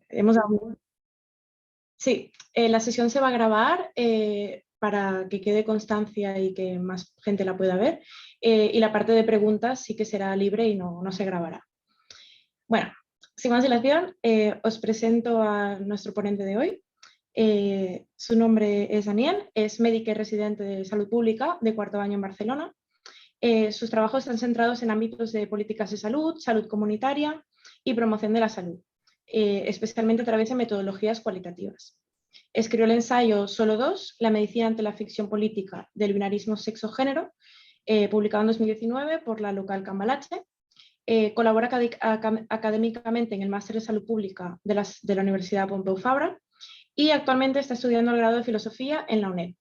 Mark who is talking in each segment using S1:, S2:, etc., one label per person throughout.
S1: Hemos dado... Sí, la sesión se va a grabar para que quede constancia y que más gente la pueda ver. Y la parte de preguntas sí que será libre y no se grabará. Bueno, sin más dilación, os presento a nuestro ponente de hoy. Su nombre es Daniel, es médico y residente de salud pública de cuarto año en Barcelona. Sus trabajos están centrados en ámbitos de políticas de salud, salud comunitaria y promoción de la salud, especialmente a través de metodologías cualitativas. Escribió el ensayo Solo dos, la medicina ante la ficción política del binarismo sexo-género, publicado en 2019 por la local Cambalache. Colabora académicamente en el Máster de Salud Pública de la Universidad Pompeu Fabra y actualmente está estudiando el grado de Filosofía en la UNED.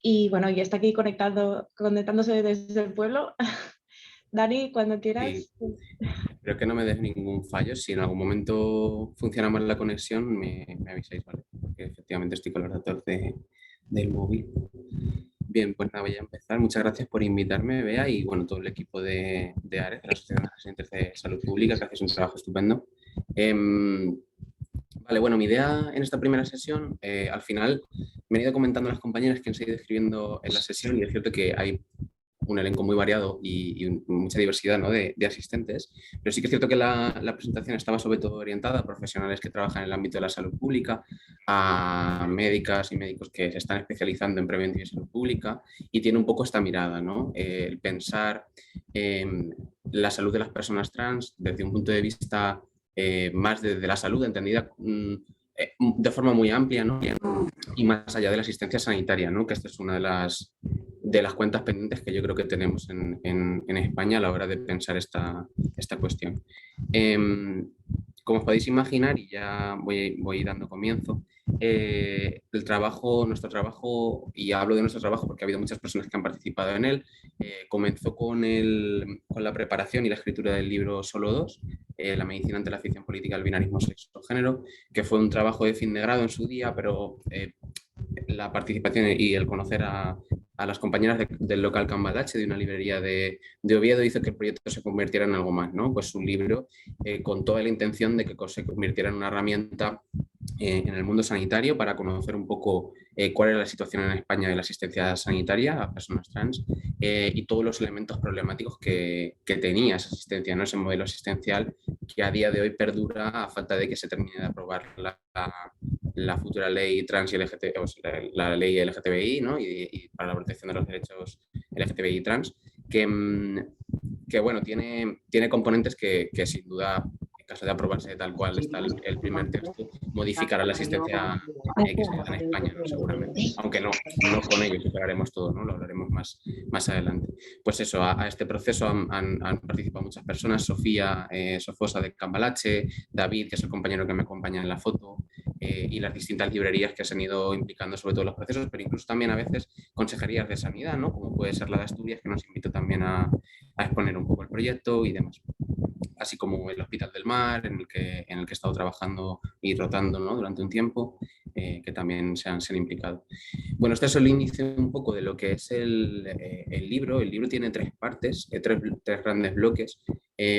S1: Y bueno, y está aquí conectándose desde el pueblo. Dani, cuando quieras.
S2: Sí, espero que no me des ningún fallo. Si en algún momento funciona mal la conexión, me avisáis, ¿vale? Porque efectivamente estoy con los datos del móvil. Bien, pues nada, voy a empezar. Muchas gracias por invitarme, Bea, y bueno, todo el equipo de ARES, de la Asociación de Residentes de Salud Pública, que hacéis un trabajo estupendo. Vale, bueno, mi idea en esta primera sesión, al final me han ido comentando las compañeras que han seguido escribiendo en la sesión y es cierto que hay un elenco muy variado y mucha diversidad, ¿no?, de asistentes, pero sí que es cierto que la presentación estaba sobre todo orientada a profesionales que trabajan en el ámbito de la salud pública, a médicas y médicos que se están especializando en prevención y salud pública y tiene un poco esta mirada, ¿no? El pensar la salud de las personas trans desde un punto de vista más desde la salud entendida de forma muy amplia, ¿no? Y más allá de la asistencia sanitaria, ¿no? Que esta es una de las cuentas pendientes que yo creo que tenemos en España a la hora de pensar esta cuestión. Como os podéis imaginar, y ya voy dando comienzo, nuestro trabajo, y hablo de nuestro trabajo porque ha habido muchas personas que han participado en él, comenzó con la preparación y la escritura del libro Solo dos, la medicina ante la ficción política del binarismo sexo-género, que fue un trabajo de fin de grado en su día, pero la participación y el conocer a las compañeras del local Cambalache, de una librería de Oviedo, hizo que el proyecto se convirtiera en algo más, ¿no? Pues un libro con toda la intención de que se convirtiera en una herramienta en el mundo sanitario para conocer un poco cuál era la situación en España de la asistencia sanitaria a personas trans y todos los elementos problemáticos que tenía esa asistencia, ¿no? Ese modelo asistencial que a día de hoy perdura a falta de que se termine de aprobar la futura ley trans y LGTBI, o sea, la ley LGTBI, ¿no? y para la protección de los derechos LGTBI trans, que bueno, tiene componentes que sin duda, en caso de aprobarse tal cual está el primer texto, modificará la asistencia que se da en España, ¿no? Seguramente. Aunque no con ello superaremos todo, ¿no? Lo hablaremos más adelante. Pues eso, a este proceso han participado muchas personas: Sofía Sofosa de Cambalache, David, que es el compañero que me acompaña en la foto, y las distintas librerías que se han ido implicando sobre todo en los procesos, pero incluso también a veces consejerías de sanidad, ¿no? Como puede ser la de Asturias, que nos invitó también a exponer un poco el proyecto y demás. Así como el Hospital del Mar, en el que he estado trabajando y rotando, ¿no?, durante un tiempo, que también se han implicado. Bueno, este es el inicio un poco de lo que es el libro. El libro tiene tres partes, tres grandes bloques.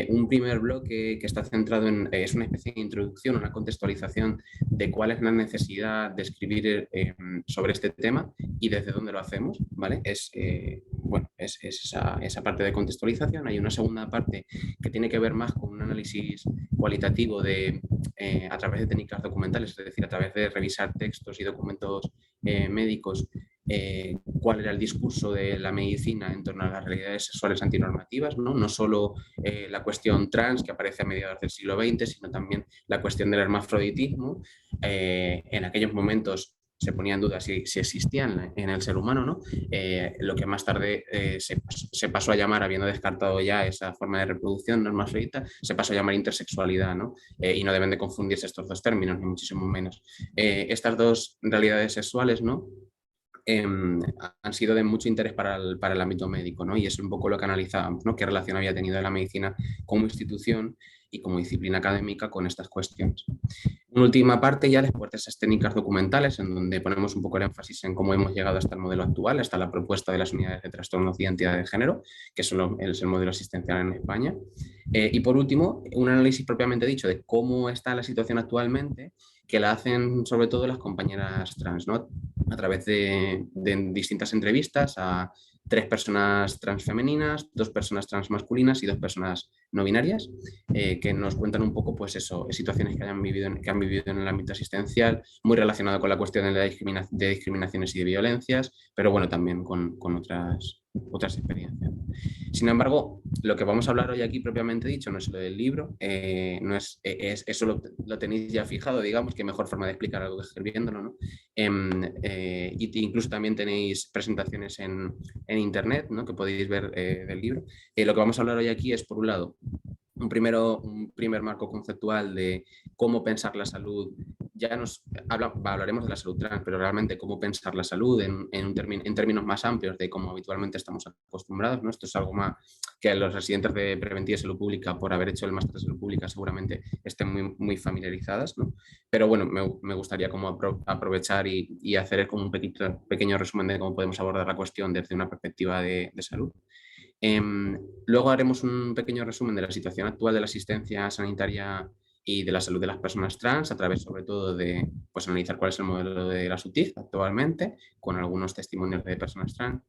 S2: Un primer bloque que está centrado es una especie de introducción, una contextualización de cuál es la necesidad de escribir sobre este tema y desde dónde lo hacemos, ¿vale? Es esa parte de contextualización. Hay una segunda parte que tiene que ver más con un análisis cualitativo a través de técnicas documentales, es decir, a través de revisar textos y documentos médicos, cuál era el discurso de la medicina en torno a las realidades sexuales antinormativas, no solo la cuestión trans, que aparece a mediados del siglo XX, sino también la cuestión del hermafroditismo. En aquellos momentos se ponía en duda si existían en el ser humano, ¿no? Lo que más tarde se pasó a llamar, habiendo descartado ya esa forma de reproducción no hermafrodita, se pasó a llamar intersexualidad, ¿no? Y no deben de confundirse estos dos términos, ni muchísimo menos. Estas dos realidades sexuales, ¿no?, han sido de mucho interés para el ámbito médico, ¿no? Y es un poco lo que analizábamos, ¿no? Qué relación había tenido la medicina como institución y como disciplina académica con estas cuestiones. Una última parte ya después de esas técnicas documentales, en donde ponemos un poco el énfasis en cómo hemos llegado hasta el modelo actual, hasta la propuesta de las unidades de trastornos de identidad de género, que es el modelo asistencial en España. Y por último, un análisis propiamente dicho de cómo está la situación actualmente, que la hacen sobre todo las compañeras trans, ¿no? A través de distintas entrevistas a 3 personas trans femeninas, 2 personas trans masculinas y 2 personas no binarias, que nos cuentan un poco, pues eso, situaciones que han vivido en el ámbito asistencial, muy relacionado con la cuestión de discriminaciones y de violencias, pero bueno, también con otras experiencias. Sin embargo, lo que vamos a hablar hoy aquí propiamente dicho no es lo del libro, eso lo tenéis ya fijado, digamos, que mejor forma de explicar algo que escribiéndolo, ¿no? Incluso también tenéis presentaciones en internet, ¿no? Que podéis ver del libro. Lo que vamos a hablar hoy aquí es, por un lado, un primer marco conceptual de cómo pensar la salud. Ya hablaremos de la salud trans, pero realmente cómo pensar la salud en términos más amplios de cómo habitualmente estamos acostumbrados, ¿no? Esto es algo más que los residentes de Preventiva y Salud Pública, por haber hecho el máster de Salud Pública, seguramente estén muy familiarizadas, ¿no? Pero bueno, me gustaría como aprovechar y hacer como un pequeño resumen de cómo podemos abordar la cuestión desde una perspectiva de salud. Luego haremos un pequeño resumen de la situación actual de la asistencia sanitaria y de la salud de las personas trans, a través sobre todo de pues, analizar cuál es el modelo de la SUTIF actualmente, con algunos testimonios de personas trans.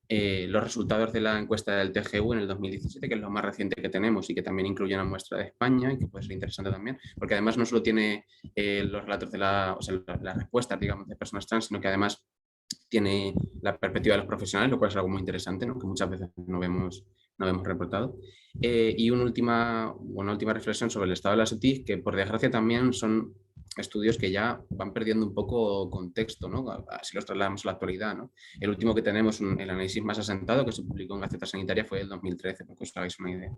S2: Los resultados de la encuesta del TGU en el 2017, que es lo más reciente que tenemos y que también incluye una muestra de España y que puede ser interesante también, porque además no solo tiene los relatos de las respuestas, digamos, de personas trans, sino que además tiene la perspectiva de los profesionales, lo cual es algo muy interesante, ¿no? Que muchas veces no vemos reportado. Y una última reflexión sobre el estado de la SUTIF, que por desgracia también son estudios que ya van perdiendo un poco contexto, ¿no? Así los trasladamos a la actualidad, ¿no? El último que tenemos, el análisis más asentado, que se publicó en Gaceta Sanitaria, fue el 2013, para que os hagáis una idea.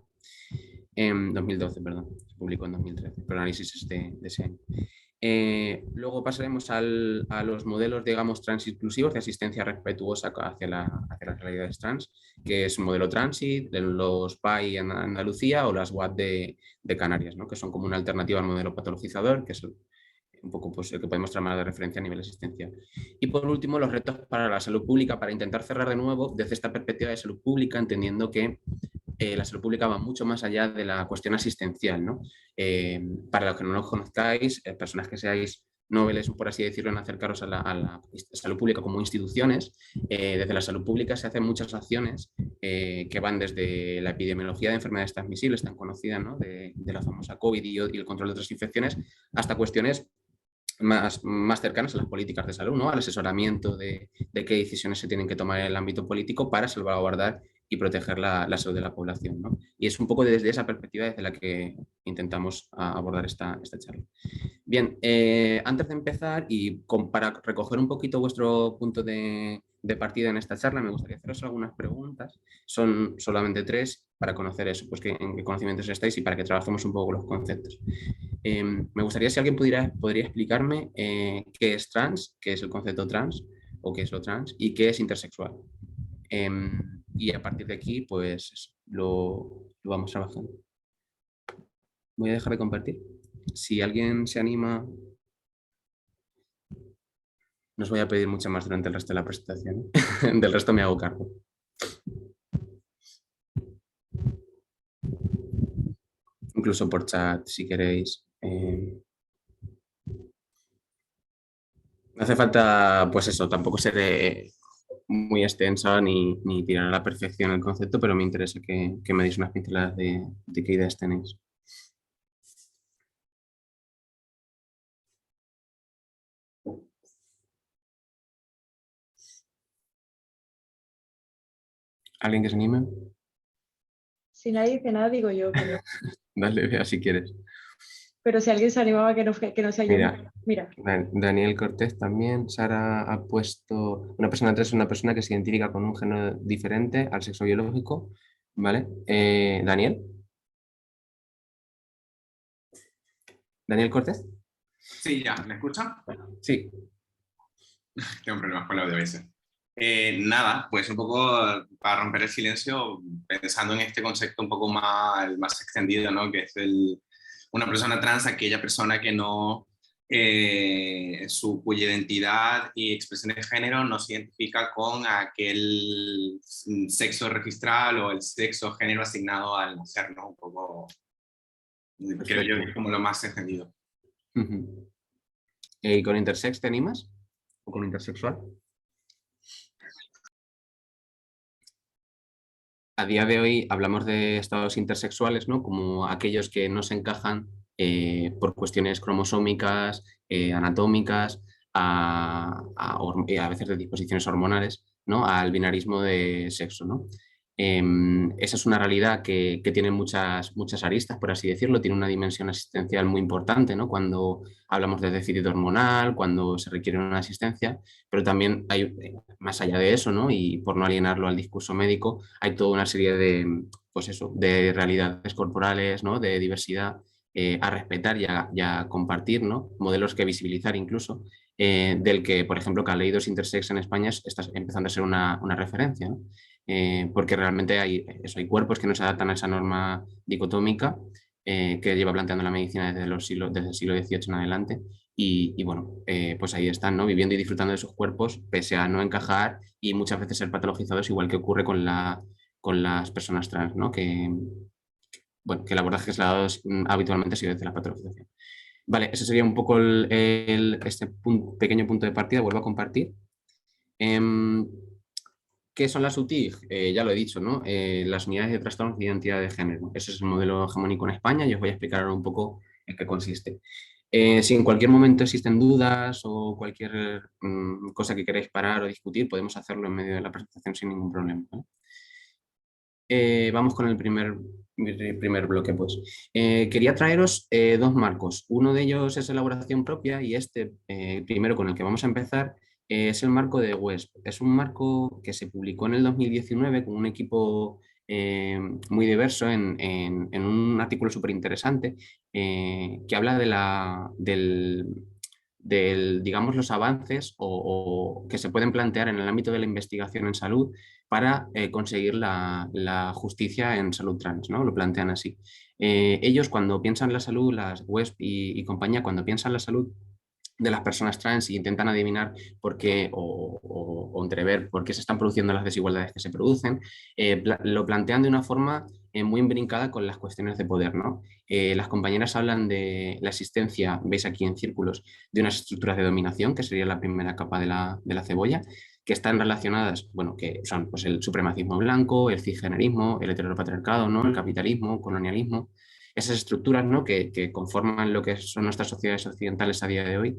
S2: 2012, perdón, se publicó en 2013, pero el análisis es de ese año. Luego pasaremos a los modelos, digamos, trans inclusivos de asistencia respetuosa hacia las realidades trans, que es un modelo Transit, los PAI en Andalucía o las WAD de Canarias, ¿no? Que son como una alternativa al modelo patologizador, que es un poco pues, el que podemos tomar de referencia a nivel asistencial. Y por último, los retos para la salud pública, para intentar cerrar de nuevo desde esta perspectiva de salud pública, entendiendo que la salud pública va mucho más allá de la cuestión asistencial, ¿no? Para los que no lo conozcáis, personas que seáis noveles, por así decirlo, en acercaros a la salud pública como instituciones, desde la salud pública se hacen muchas acciones que van desde la epidemiología de enfermedades transmisibles, tan conocida, ¿no? de la famosa COVID y el control de otras infecciones, hasta cuestiones más cercanas a las políticas de salud, ¿no? Al asesoramiento de qué decisiones se tienen que tomar en el ámbito político para salvaguardar y proteger la salud de la población, ¿no? Y es un poco desde esa perspectiva desde la que intentamos abordar esta charla. Bien, antes de empezar y para recoger un poquito vuestro punto de partida en esta charla, me gustaría haceros algunas preguntas. Son solamente 3 para conocer eso, pues en qué conocimientos estáis y para que trabajemos un poco los conceptos. Me gustaría si alguien podría explicarme qué es trans, qué es el concepto trans o qué es lo trans y qué es intersexual. Y a partir de aquí, pues lo vamos trabajando. Voy a dejar de compartir. Si alguien se anima, no os voy a pedir mucho más durante el resto de la presentación. Del resto me hago cargo. Incluso por chat, si queréis. No hace falta, pues eso, tampoco seré muy extensa ni tirar a la perfección el concepto, pero me interesa que me deis unas pinceladas de qué ideas tenéis. ¿Alguien que se anime?
S1: Si nadie dice nada, digo yo. Pero,
S2: Dale, vea si quieres.
S1: pero si alguien se animaba que no se ayude. Mira.
S2: Daniel Cortés también. Sara ha puesto una persona trans, una persona que se identifica con un género diferente al sexo biológico. ¿Vale? Daniel. ¿Daniel Cortés?
S3: Sí, ya, ¿me escuchan?
S2: Sí.
S3: Tengo problemas con el audio a veces. Nada, pues un poco para romper el silencio, pensando en este concepto un poco más extendido, ¿no? Que es una persona trans aquella persona que no, cuya identidad y expresión de género no se identifica con aquel sexo registral o el sexo o género asignado al nacer, ¿no? Un poco, creo yo, que es como lo más entendido.
S2: ¿Y con intersex te animas? ¿O con intersexual? A día de hoy hablamos de estados intersexuales, ¿no? Como aquellos que no se encajan por cuestiones cromosómicas, anatómicas, a veces de disposiciones hormonales, ¿no? Al binarismo de sexo, ¿no? Esa es una realidad que tiene muchas aristas, por así decirlo, tiene una dimensión asistencial muy importante, ¿no? Cuando hablamos de déficit hormonal, cuando se requiere una asistencia, pero también hay, más allá de eso, ¿no? Y por no alienarlo al discurso médico, hay toda una serie de, pues eso, de realidades corporales, ¿no? De diversidad a respetar y a compartir, ¿no? Modelos que visibilizar incluso, del que, por ejemplo, Caleidos Intersex en España está empezando a ser una referencia, ¿no? Porque realmente hay cuerpos que no se adaptan a esa norma dicotómica que lleva planteando la medicina desde el siglo XVIII en adelante. Y bueno, pues ahí están, ¿no? Viviendo y disfrutando de sus cuerpos, pese a no encajar y muchas veces ser patologizados, igual que ocurre con las personas trans, ¿no? Bueno, que el abordaje que se le ha dado habitualmente ha sido desde la patologización. Vale, ese sería un poco este pequeño punto de partida. Vuelvo a compartir. ¿Qué son las UTIG? Ya lo he dicho, ¿no? Las unidades de trastornos de identidad de género. Ese es el modelo hegemónico en España y os voy a explicar ahora un poco en qué consiste. Si en cualquier momento existen dudas o cualquier cosa que queráis parar o discutir, podemos hacerlo en medio de la presentación sin ningún problema, ¿no? Vamos con el primer bloque, pues. Quería traeros dos marcos. Uno de ellos es elaboración propia y este primero con el que vamos a empezar es el marco de WESP. Es un marco que se publicó en el 2019 con un equipo muy diverso en un artículo súper interesante que habla digamos, los avances o que se pueden plantear en el ámbito de la investigación en salud para conseguir la justicia en salud trans, ¿no? Lo plantean así. Ellos cuando piensan la salud, las WESP y compañía, cuando piensan la salud de las personas trans y intentan adivinar por qué o entrever por qué se están produciendo las desigualdades que se producen, lo plantean de una forma muy imbrincada con las cuestiones de poder, ¿no? Las compañeras hablan de la existencia, veis aquí en círculos, de unas estructuras de dominación, que sería la primera capa de la cebolla, que están relacionadas, bueno, que son pues, el supremacismo blanco, el cisgenerismo, el heteropatriarcado, ¿no? El capitalismo, colonialismo, esas estructuras, ¿no? que conforman lo que son nuestras sociedades occidentales a día de hoy,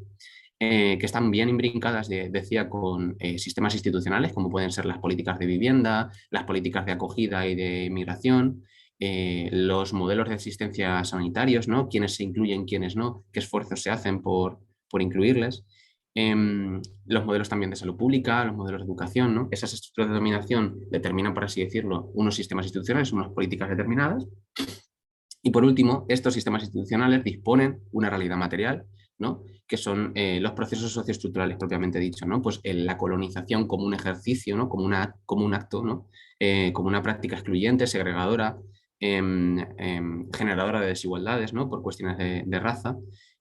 S2: que están bien imbrincadas, decía, con sistemas institucionales, como pueden ser las políticas de vivienda, las políticas de acogida y de inmigración, los modelos de asistencia sanitarios, ¿no? Quiénes se incluyen, quiénes no, qué esfuerzos se hacen por incluirles. Los modelos también de salud pública, los modelos de educación, ¿no? Esas estructuras de dominación determinan, por así decirlo, unos sistemas institucionales, unas políticas determinadas. Y por último, estos sistemas institucionales disponen una realidad material, ¿no? Que son los procesos socioestructurales propiamente dicho, ¿no? Pues la colonización como un ejercicio, ¿no? Como un acto, ¿no? Como una práctica excluyente, segregadora, generadora de desigualdades, ¿no? Por cuestiones de raza,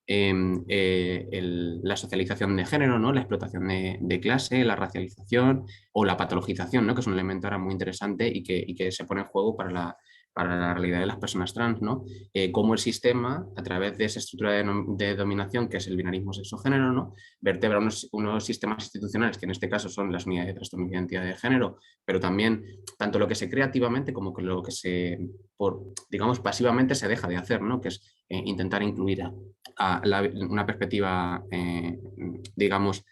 S2: la socialización de género, ¿no? La explotación de clase, la racialización o la patologización, ¿no? Que es un elemento ahora muy interesante y que se pone en juego para la realidad de las personas trans, ¿no? Cómo el sistema, a través de esa estructura de dominación, que es el binarismo sexo-género, ¿no? Vertebra unos sistemas institucionales, que en este caso son las unidades de trastorno de identidad de género, pero también tanto lo que se crea activamente como lo que digamos, pasivamente se deja de hacer, ¿no? Que es intentar incluir una perspectiva, digamos,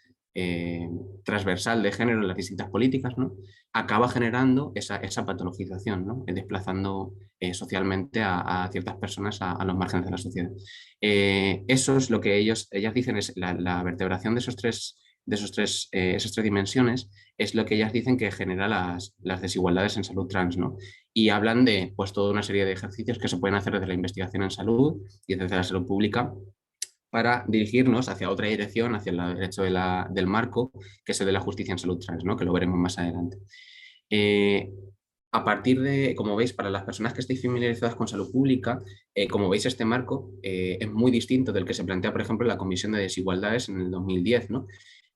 S2: transversal de género en las distintas políticas, ¿no? Acaba generando esa patologización, ¿no? Desplazando socialmente a ciertas personas a los márgenes de la sociedad. Eso es lo que ellas dicen, es la vertebración de esas tres dimensiones, es lo que ellas dicen que genera las desigualdades en salud trans, ¿no? Y hablan de pues, toda una serie de ejercicios que se pueden hacer desde la investigación en salud y desde la salud pública para dirigirnos hacia otra dirección, hacia el derecho del marco, que es el de la justicia en salud trans, ¿no? Que lo veremos más adelante. a partir de, como veis, para las personas que estéis familiarizadas con salud pública, como veis, este marco es muy distinto del que se plantea, por ejemplo, en la Comisión de Desigualdades en el 2010, ¿no?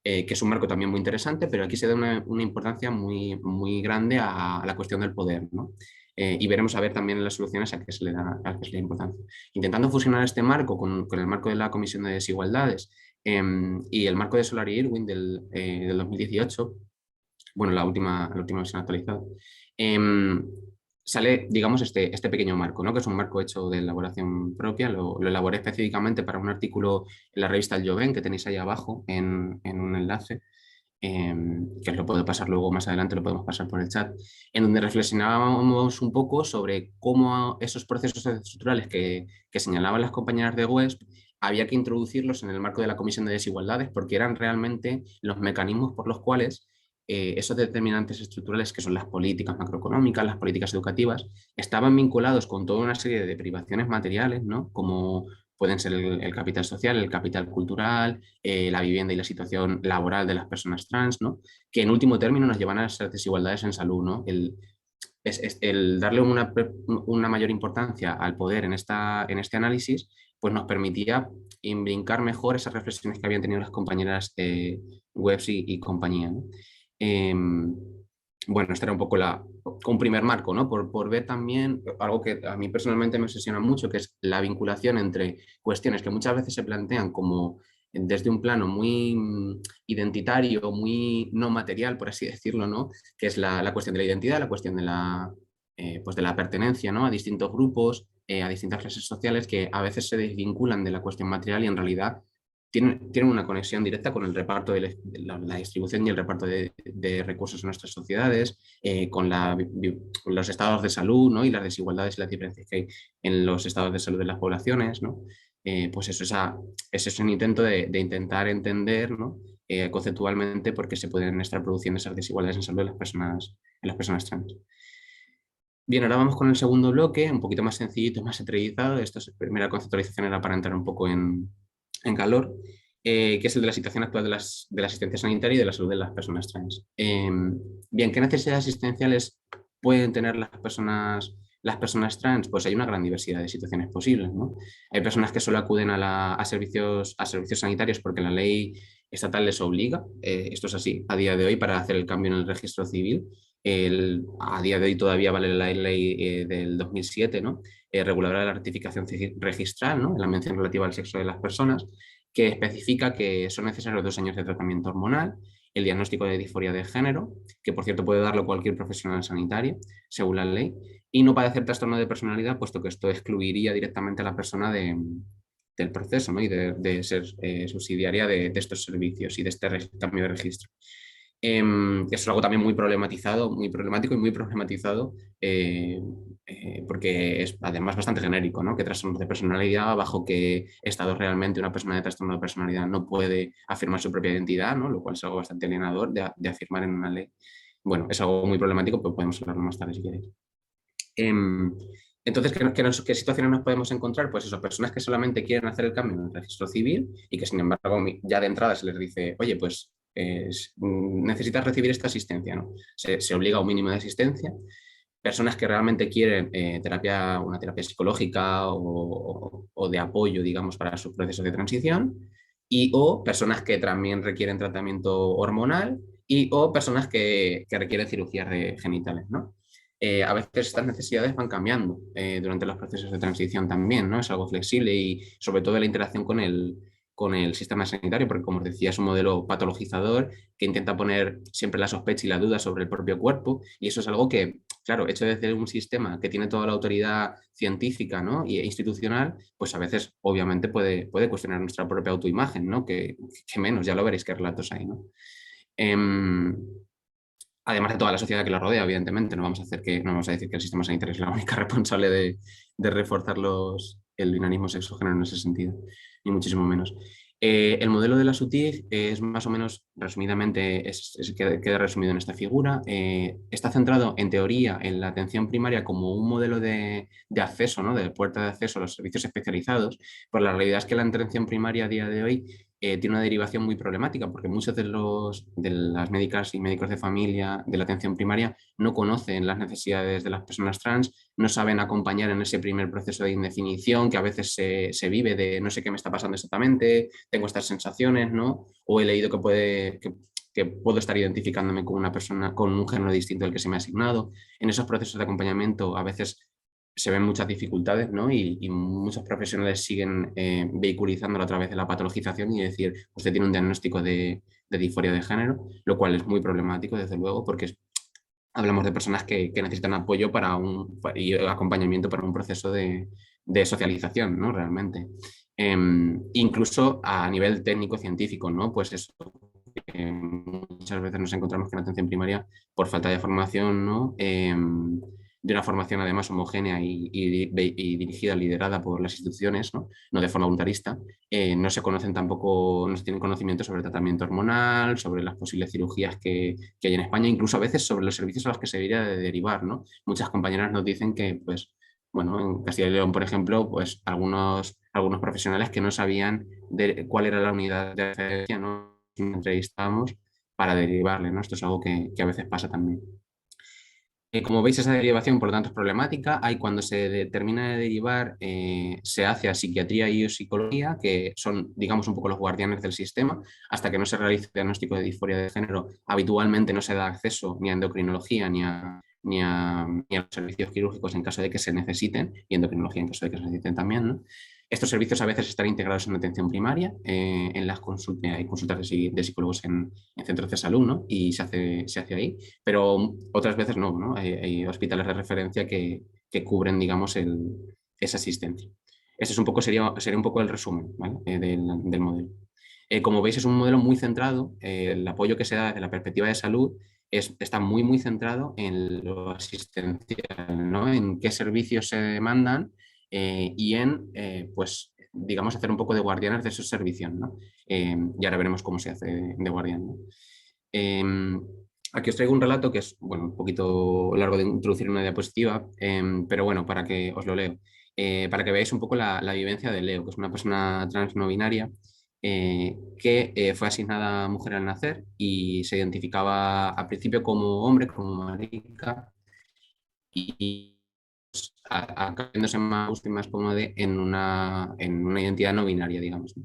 S2: Que es un marco también muy interesante, pero aquí se da una importancia muy, muy grande a la cuestión del poder, ¿no? Y veremos a ver también en las soluciones a qué se le da importancia. Intentando fusionar este marco con el marco de la Comisión de Desigualdades y el marco de Solari Irwin del 2018, bueno, la última versión actualizada, sale, digamos, este pequeño marco, ¿no? Que es un marco hecho de elaboración propia. Lo elaboré específicamente para un artículo en la revista El Jovent, que tenéis ahí abajo en un enlace, que os lo puedo pasar luego más adelante, lo podemos pasar por el chat, en donde reflexionábamos un poco sobre cómo esos procesos estructurales que señalaban las compañeras de WESP había que introducirlos en el marco de la Comisión de Desigualdades, porque eran realmente los mecanismos por los cuales esos determinantes estructurales, que son las políticas macroeconómicas, las políticas educativas, estaban vinculados con toda una serie de privaciones materiales, ¿no? Como pueden ser el capital social, el capital cultural, la vivienda y la situación laboral de las personas trans, ¿no? Que en último término nos llevan a esas desigualdades en salud, ¿no? El darle una mayor importancia al poder en este análisis, pues nos permitía brincar mejor esas reflexiones que habían tenido las compañeras Webs y compañía, ¿no? Bueno, este era un poco un primer marco, ¿no? Por ver también algo que a mí personalmente me obsesiona mucho, que es la vinculación entre cuestiones que muchas veces se plantean como desde un plano muy identitario, muy no material, por así decirlo, ¿no? Que es la cuestión de la identidad, la cuestión pues de la pertenencia, ¿no? A distintos grupos, a distintas clases sociales que a veces se desvinculan de la cuestión material y en realidad tienen una conexión directa con el reparto de la distribución y el reparto de recursos en nuestras sociedades, con los estados de salud, ¿no? Y las desigualdades y las diferencias que hay en los estados de salud de las poblaciones, ¿no? Pues eso es un intento de intentar entender, ¿no? Conceptualmente por qué se pueden estar produciendo esas desigualdades en salud en las personas trans. Bien, ahora vamos con el segundo bloque, un poquito más sencillito, más heterogeneizado. Esta primera conceptualización era para entrar un poco en calor, que es el de la situación actual de la asistencia sanitaria y de la salud de las personas trans. Bien, ¿qué necesidades asistenciales pueden tener las personas trans? Pues hay una gran diversidad de situaciones posibles, ¿no? Hay personas que solo acuden a servicios sanitarios porque la ley estatal les obliga. Esto es así a día de hoy para hacer el cambio en el registro civil. A día de hoy todavía vale la ley del 2007, ¿no? Reguladora de la rectificación registral, ¿no? En la mención relativa al sexo de las personas, que especifica que son necesarios 2 años de tratamiento hormonal, el diagnóstico de disforia de género, que por cierto puede darlo cualquier profesional sanitario, según la ley, y no padecer trastorno de personalidad, puesto que esto excluiría directamente a la persona del proceso, ¿no? Y de ser subsidiaria de estos servicios y de este cambio de registro. Es algo también muy problemático y muy problematizado porque es además bastante genérico, ¿no? Que trastornos de personalidad, bajo qué estado realmente una persona de trastorno de personalidad no puede afirmar su propia identidad, ¿no? Lo cual es algo bastante alienador de afirmar en una ley. Bueno, es algo muy problemático, pero podemos hablarlo más tarde si queréis. Entonces, ¿qué situaciones nos podemos encontrar? Pues eso, personas que solamente quieren hacer el cambio en el registro civil y que sin embargo ya de entrada se les dice, oye, pues necesitas recibir esta asistencia, ¿no? Se obliga a un mínimo de asistencia. Personas que realmente quieren una terapia psicológica o de apoyo, digamos, para sus procesos de transición, o personas que también requieren tratamiento hormonal o personas que requieren cirugías genitales, ¿no? A veces estas necesidades van cambiando durante los procesos de transición también, ¿no? Es algo flexible y sobre todo la interacción con el sistema sanitario, porque como os decía, es un modelo patologizador que intenta poner siempre la sospecha y la duda sobre el propio cuerpo, y eso es algo que, claro, hecho desde un sistema que tiene toda la autoridad científica, ¿no? E institucional, pues a veces obviamente puede cuestionar nuestra propia autoimagen, ¿no? Que menos, ya lo veréis qué relatos hay, ¿no? Además de toda la sociedad que la rodea, evidentemente, no vamos a decir que el sistema sanitario es la única responsable de reforzar el binarismo sexo-género en ese sentido, ni muchísimo menos. El modelo de la SUTIG es más o menos, resumidamente, queda resumido en esta figura. Está centrado, en teoría, en la atención primaria como un modelo de acceso, ¿no? De puerta de acceso a los servicios especializados, pero la realidad es que la atención primaria a día de hoy tiene una derivación muy problemática porque muchos de las médicas y médicos de familia de la atención primaria no conocen las necesidades de las personas trans, no saben acompañar en ese primer proceso de indefinición que a veces se vive de no sé qué me está pasando exactamente, tengo estas sensaciones, ¿no? O he leído que puedo estar identificándome con una persona, con un género distinto al que se me ha asignado. En esos procesos de acompañamiento a veces se ven muchas dificultades, ¿no? Y muchos profesionales siguen vehiculizándolo a través de la patologización y decir, usted tiene un diagnóstico de disforia de género, lo cual es muy problemático, desde luego, porque hablamos de personas que necesitan apoyo y acompañamiento para un proceso de socialización, ¿no? Realmente. Incluso a nivel técnico-científico, ¿no? Pues eso, muchas veces nos encontramos que en atención primaria, por falta de formación, ¿no? De una formación además homogénea y dirigida, liderada por las instituciones, no de forma voluntarista, no se conocen tampoco, no se tienen conocimiento sobre el tratamiento hormonal, sobre las posibles cirugías que hay en España, incluso a veces sobre los servicios a los que se debería de derivar, ¿no? Muchas compañeras nos dicen que, pues, bueno, en Castilla y León, por ejemplo, pues algunos profesionales que no sabían cuál era la unidad de referencia, ¿no? Entrevistamos para derivarle, ¿no? Esto es algo que a veces pasa también. Como veis, esa derivación, por lo tanto, es problemática. Hay cuando se termina de derivar, se hace a psiquiatría y psicología, que son, digamos, un poco los guardianes del sistema. Hasta que no se realice el diagnóstico de disforia de género, habitualmente no se da acceso ni a endocrinología ni a los servicios quirúrgicos en caso de que se necesiten, y endocrinología en caso de que se necesiten también, ¿no? Estos servicios a veces están integrados en atención primaria, en las consultas, hay consultas de psicólogos en centros de salud, ¿no? Y se hace ahí, pero otras veces no, ¿no? Hay hospitales de referencia que cubren, digamos, esa asistencia. Ese es sería un poco el resumen, ¿vale? Del modelo. Como veis, es un modelo muy centrado, el apoyo que se da desde la perspectiva de salud está muy, muy centrado en lo asistencial, ¿no? En qué servicios se demandan y en, pues, digamos, hacer un poco de guardianes de esos servicios, ¿no? Y ahora veremos cómo se hace de guardián, ¿no? Aquí os traigo un relato que es, bueno, un poquito largo de introducir en una diapositiva, pero bueno, para que os lo leo. Para que veáis un poco la vivencia de Leo, que es una persona trans no binaria que fue asignada mujer al nacer y se identificaba al principio como hombre, como marica, y acabándose más y más cómoda en una identidad no binaria, digamos, ¿no?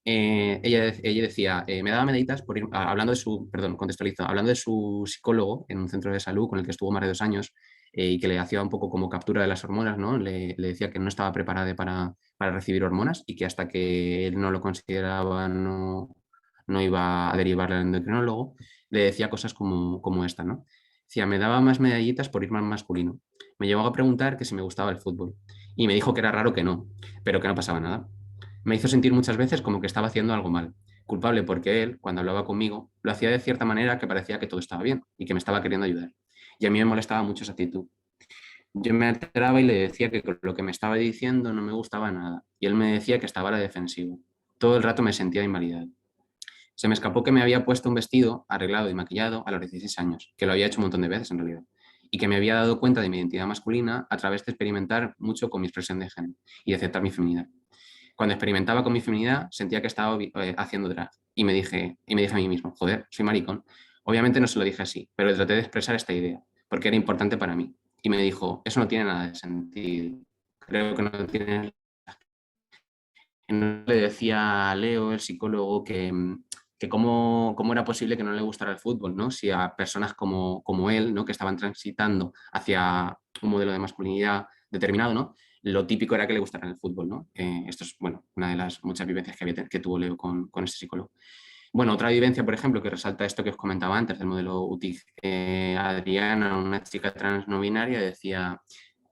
S2: Ella decía, me daba medicinas por ir, hablando de su, perdón, contextualizo, hablando de su psicólogo en un centro de salud con el que estuvo más de 2 años y que le hacía un poco como captura de las hormonas, ¿no? Le decía que no estaba preparada para recibir hormonas y que hasta que él no lo consideraba no iba a derivarle al endocrinólogo, le decía cosas como esta, ¿no? Decía, me daba más medallitas por ir más masculino. Me llevó a preguntar que si me gustaba el fútbol y me dijo que era raro que no, pero que no pasaba nada. Me hizo sentir muchas veces como que estaba haciendo algo mal, culpable porque él, cuando hablaba conmigo, lo hacía de cierta manera que parecía que todo estaba bien y que me estaba queriendo ayudar. Y a mí me molestaba mucho esa actitud. Yo me alteraba y le decía que lo que me estaba diciendo no me gustaba nada. Y él me decía que estaba a la defensiva. Todo el rato me sentía invalidado. Se me escapó que me había puesto un vestido arreglado y maquillado a los 16 años, que lo había hecho un montón de veces en realidad, y que me había dado cuenta de mi identidad masculina a través de experimentar mucho con mi expresión de género y de aceptar mi feminidad. Cuando experimentaba con mi feminidad, sentía que estaba haciendo drag. Y me dije a mí mismo, joder, soy maricón. Obviamente no se lo dije así, pero le traté de expresar esta idea, porque era importante para mí. Y me dijo, eso no tiene nada de sentido. Creo que no tiene... No le decía a Leo, el psicólogo, que cómo era posible que no le gustara el fútbol, ¿no? Si a personas como él, ¿no? Que estaban transitando hacia un modelo de masculinidad determinado, ¿no? Lo típico era que le gustara el fútbol, ¿no? Esto es, bueno, una de las muchas vivencias que tuvo Leo con este psicólogo. Bueno, otra vivencia, por ejemplo, que resalta esto que os comentaba antes del modelo UTIC, Adriana, una chica trans no binaria, decía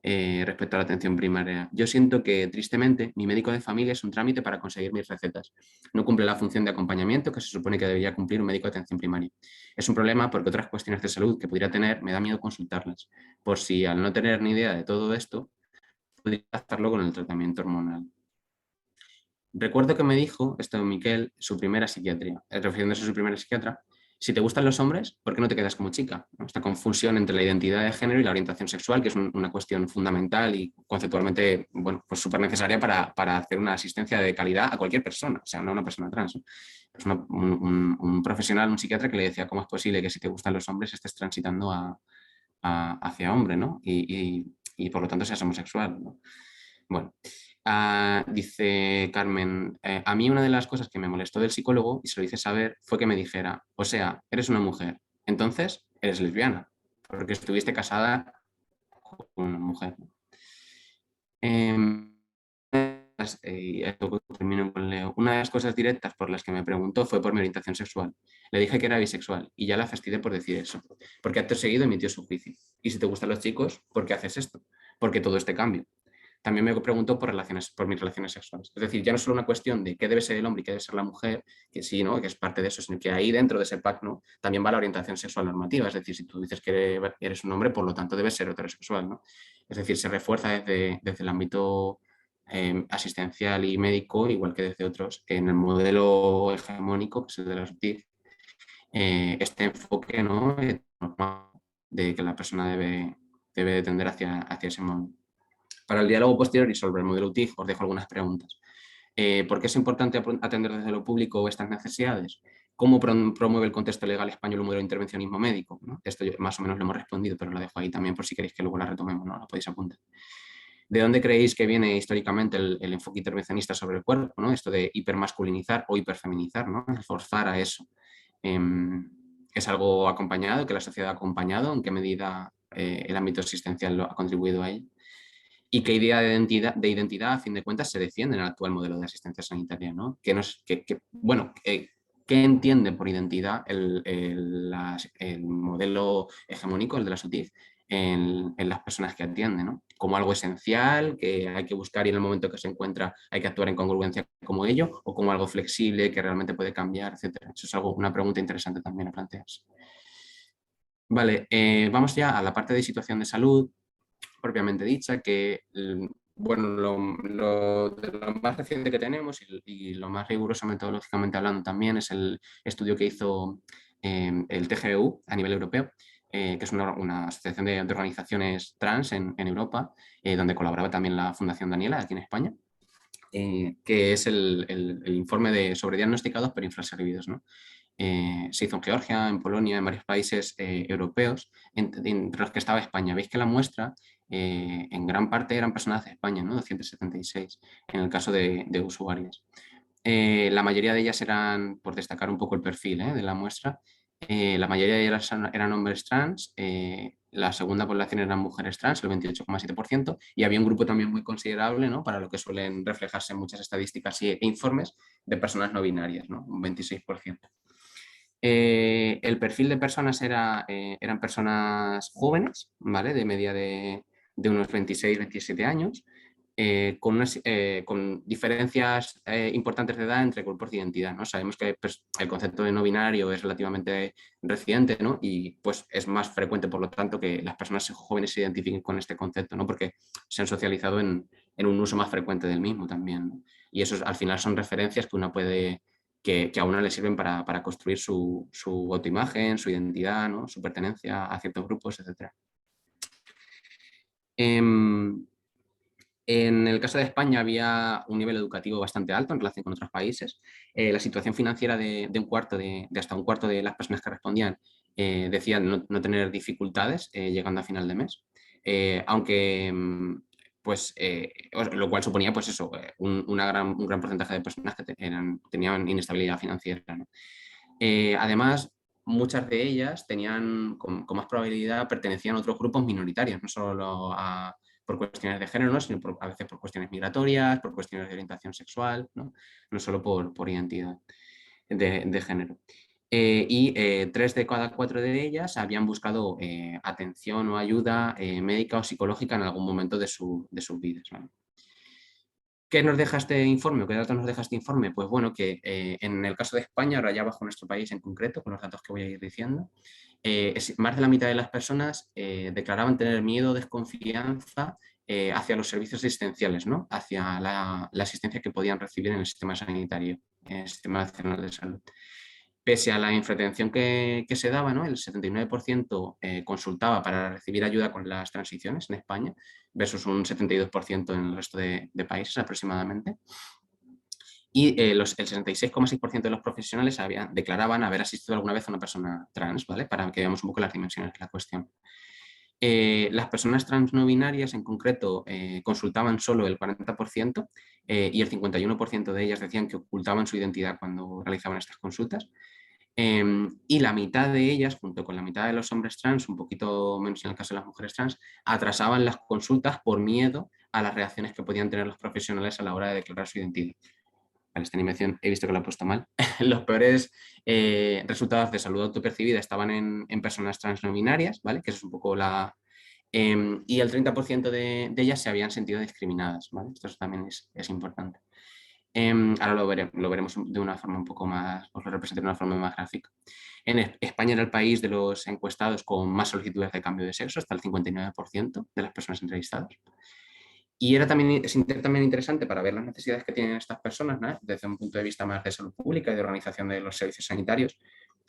S2: respecto a la atención primaria. Yo siento que, tristemente, mi médico de familia es un trámite para conseguir mis recetas. No cumple la función de acompañamiento que se supone que debería cumplir un médico de atención primaria. Es un problema porque otras cuestiones de salud que pudiera tener me da miedo consultarlas, por si al no tener ni idea de todo esto, podría hacerlo con el tratamiento hormonal. Recuerdo que me dijo, esto Miquel, su primera psiquiatría, refiriéndose a su primera psiquiatra, Si te gustan los hombres, ¿por qué no te quedas como chica? ¿No? Esta confusión entre la identidad de género y la orientación sexual, que es una cuestión fundamental y conceptualmente, bueno, pues súper necesaria para hacer una asistencia de calidad a cualquier persona, o sea, no a una persona trans, ¿no? Pues un profesional, un psiquiatra que le decía cómo es posible que si te gustan los hombres estés transitando hacia hombre, ¿no? Y por lo tanto seas homosexual, ¿no? Bueno, dice Carmen, a mí una de las cosas que me molestó del psicólogo, y se lo hice saber, fue que me dijera, o sea, eres una mujer, entonces eres lesbiana, porque estuviste casada con una mujer. Y esto termino con Leo. Una de las cosas directas por las que me preguntó fue por mi orientación sexual. Le dije que era bisexual y ya la fastidié por decir eso, porque acto seguido emitió su juicio. Y si te gustan los chicos, ¿por qué haces esto? Porque todo este cambio. También me preguntó por mis relaciones sexuales. Es decir, ya no es solo una cuestión de qué debe ser el hombre y qué debe ser la mujer, que sí, ¿no? Que es parte de eso, sino que ahí dentro de ese pack, ¿no? También va la orientación sexual normativa. Es decir, si tú dices que eres un hombre, por lo tanto debes ser heterosexual, ¿no? Es decir, se refuerza desde el ámbito asistencial y médico, igual que desde otros, en el modelo hegemónico, que es el de la SOTIF, este enfoque, ¿no? De que la persona debe tender hacia ese modo. Para el diálogo posterior y sobre el modelo UTIF os dejo algunas preguntas. ¿Por qué es importante atender desde lo público estas necesidades? ¿Cómo promueve el contexto legal español un modelo de intervencionismo médico? ¿No? Esto más o menos lo hemos respondido, pero lo dejo ahí también por si queréis que luego la retomemos, ¿no? Lo podéis apuntar. ¿De dónde creéis que viene históricamente el enfoque intervencionista sobre el cuerpo? ¿No? Esto de hipermasculinizar o hiperfeminizar, ¿no? Forzar a eso. ¿Es algo acompañado, que la sociedad ha acompañado? ¿En qué medida el ámbito existencial ha contribuido a ello? ¿Y qué idea de identidad, a fin de cuentas, se defiende en el actual modelo de asistencia sanitaria? ¿No? ¿Qué entiende por identidad el modelo hegemónico, el de la SOTIF, en las personas que atienden? ¿No? Como algo esencial, que hay que buscar y en el momento que se encuentra hay que actuar en congruencia como ello, o como algo flexible que realmente puede cambiar, etcétera. Eso es una pregunta interesante también a plantearse. Vale, vamos ya a la parte de situación de salud propiamente dicha, que bueno, de lo más reciente que tenemos y lo más riguroso metodológicamente hablando también es el estudio que hizo el TGEU a nivel europeo, que es una asociación de organizaciones trans en Europa, donde colaboraba también la Fundación Daniela aquí en España, que es el informe sobre diagnosticados pero infraservidos, ¿no? Se hizo en Georgia, en Polonia, en varios países europeos, entre los que estaba España. Veis que la muestra en gran parte eran personas de España, ¿no? 276 en el caso de usuarios. La mayoría de ellas eran, por destacar un poco el perfil de la muestra, la mayoría de ellas eran hombres trans, la segunda población eran mujeres trans, el 28,7%, y había un grupo también muy considerable, ¿no? Para lo que suelen reflejarse en muchas estadísticas e informes de personas no binarias, ¿no? Un 26%. El perfil de personas eran personas jóvenes, ¿vale? De media de unos 26, 27 años, con diferencias importantes de edad entre grupos de identidad, ¿no? Sabemos que pues, el concepto de no binario es relativamente reciente, ¿no? Y pues es más frecuente, por lo tanto, que las personas jóvenes se identifiquen con este concepto, ¿no? Porque se han socializado en un uso más frecuente del mismo también, ¿no? Y eso al final son referencias que uno puede que a uno le sirven para construir su autoimagen, su identidad, ¿no? Su pertenencia a ciertos grupos, etc. En el caso de España había un nivel educativo bastante alto en relación con otros países. La situación financiera de hasta un cuarto de las personas que respondían decían no tener dificultades llegando a final de mes. Aunque pues, lo cual suponía pues eso, un gran porcentaje de personas que tenían inestabilidad financiera, ¿no? Además, muchas de ellas tenían con más probabilidad pertenecían a otros grupos minoritarios, no solo por cuestiones de género, ¿no? Sino a veces por cuestiones migratorias, por cuestiones de orientación sexual, no solo por identidad de género. Y 3 de cada 4 de ellas habían buscado atención o ayuda médica o psicológica en algún momento de sus vidas, ¿vale? ¿Qué nos deja este informe? ¿Qué datos nos deja este informe? Pues bueno, que en el caso de España, ahora ya bajo nuestro país en concreto, con los datos que voy a ir diciendo, más de la mitad de las personas declaraban tener miedo o desconfianza hacia los servicios asistenciales, ¿no? Hacia la asistencia que podían recibir en el sistema sanitario, en el Sistema Nacional de Salud. pese a la infratención que se daba, ¿no? El 79% consultaba para recibir ayuda con las transiciones en España, versus un 72% en el resto de países aproximadamente. Y el 66,6% de los profesionales declaraban haber asistido alguna vez a una persona trans, ¿vale? Para que veamos un poco las dimensiones de la cuestión. Las personas trans no binarias en concreto consultaban solo el 40% y el 51% de ellas decían que ocultaban su identidad cuando realizaban estas consultas. Y la mitad de ellas, junto con la mitad de los hombres trans, un poquito menos en el caso de las mujeres trans, atrasaban las consultas por miedo a las reacciones que podían tener los profesionales a la hora de declarar su identidad. Vale, esta animación he visto que lo he puesto mal. Los peores resultados de salud autopercibida estaban en personas trans no binarias, ¿vale? Que eso es un poco la... y el 30% de ellas se habían sentido discriminadas, ¿vale? Esto también es importante. Ahora lo veremos de una forma un poco más, os lo representé de una forma más gráfica. En España era el país de los encuestados con más solicitudes de cambio de sexo, hasta el 59% de las personas entrevistadas. Y es también interesante para ver las necesidades que tienen estas personas, ¿no? Desde un punto de vista más de salud pública y de organización de los servicios sanitarios,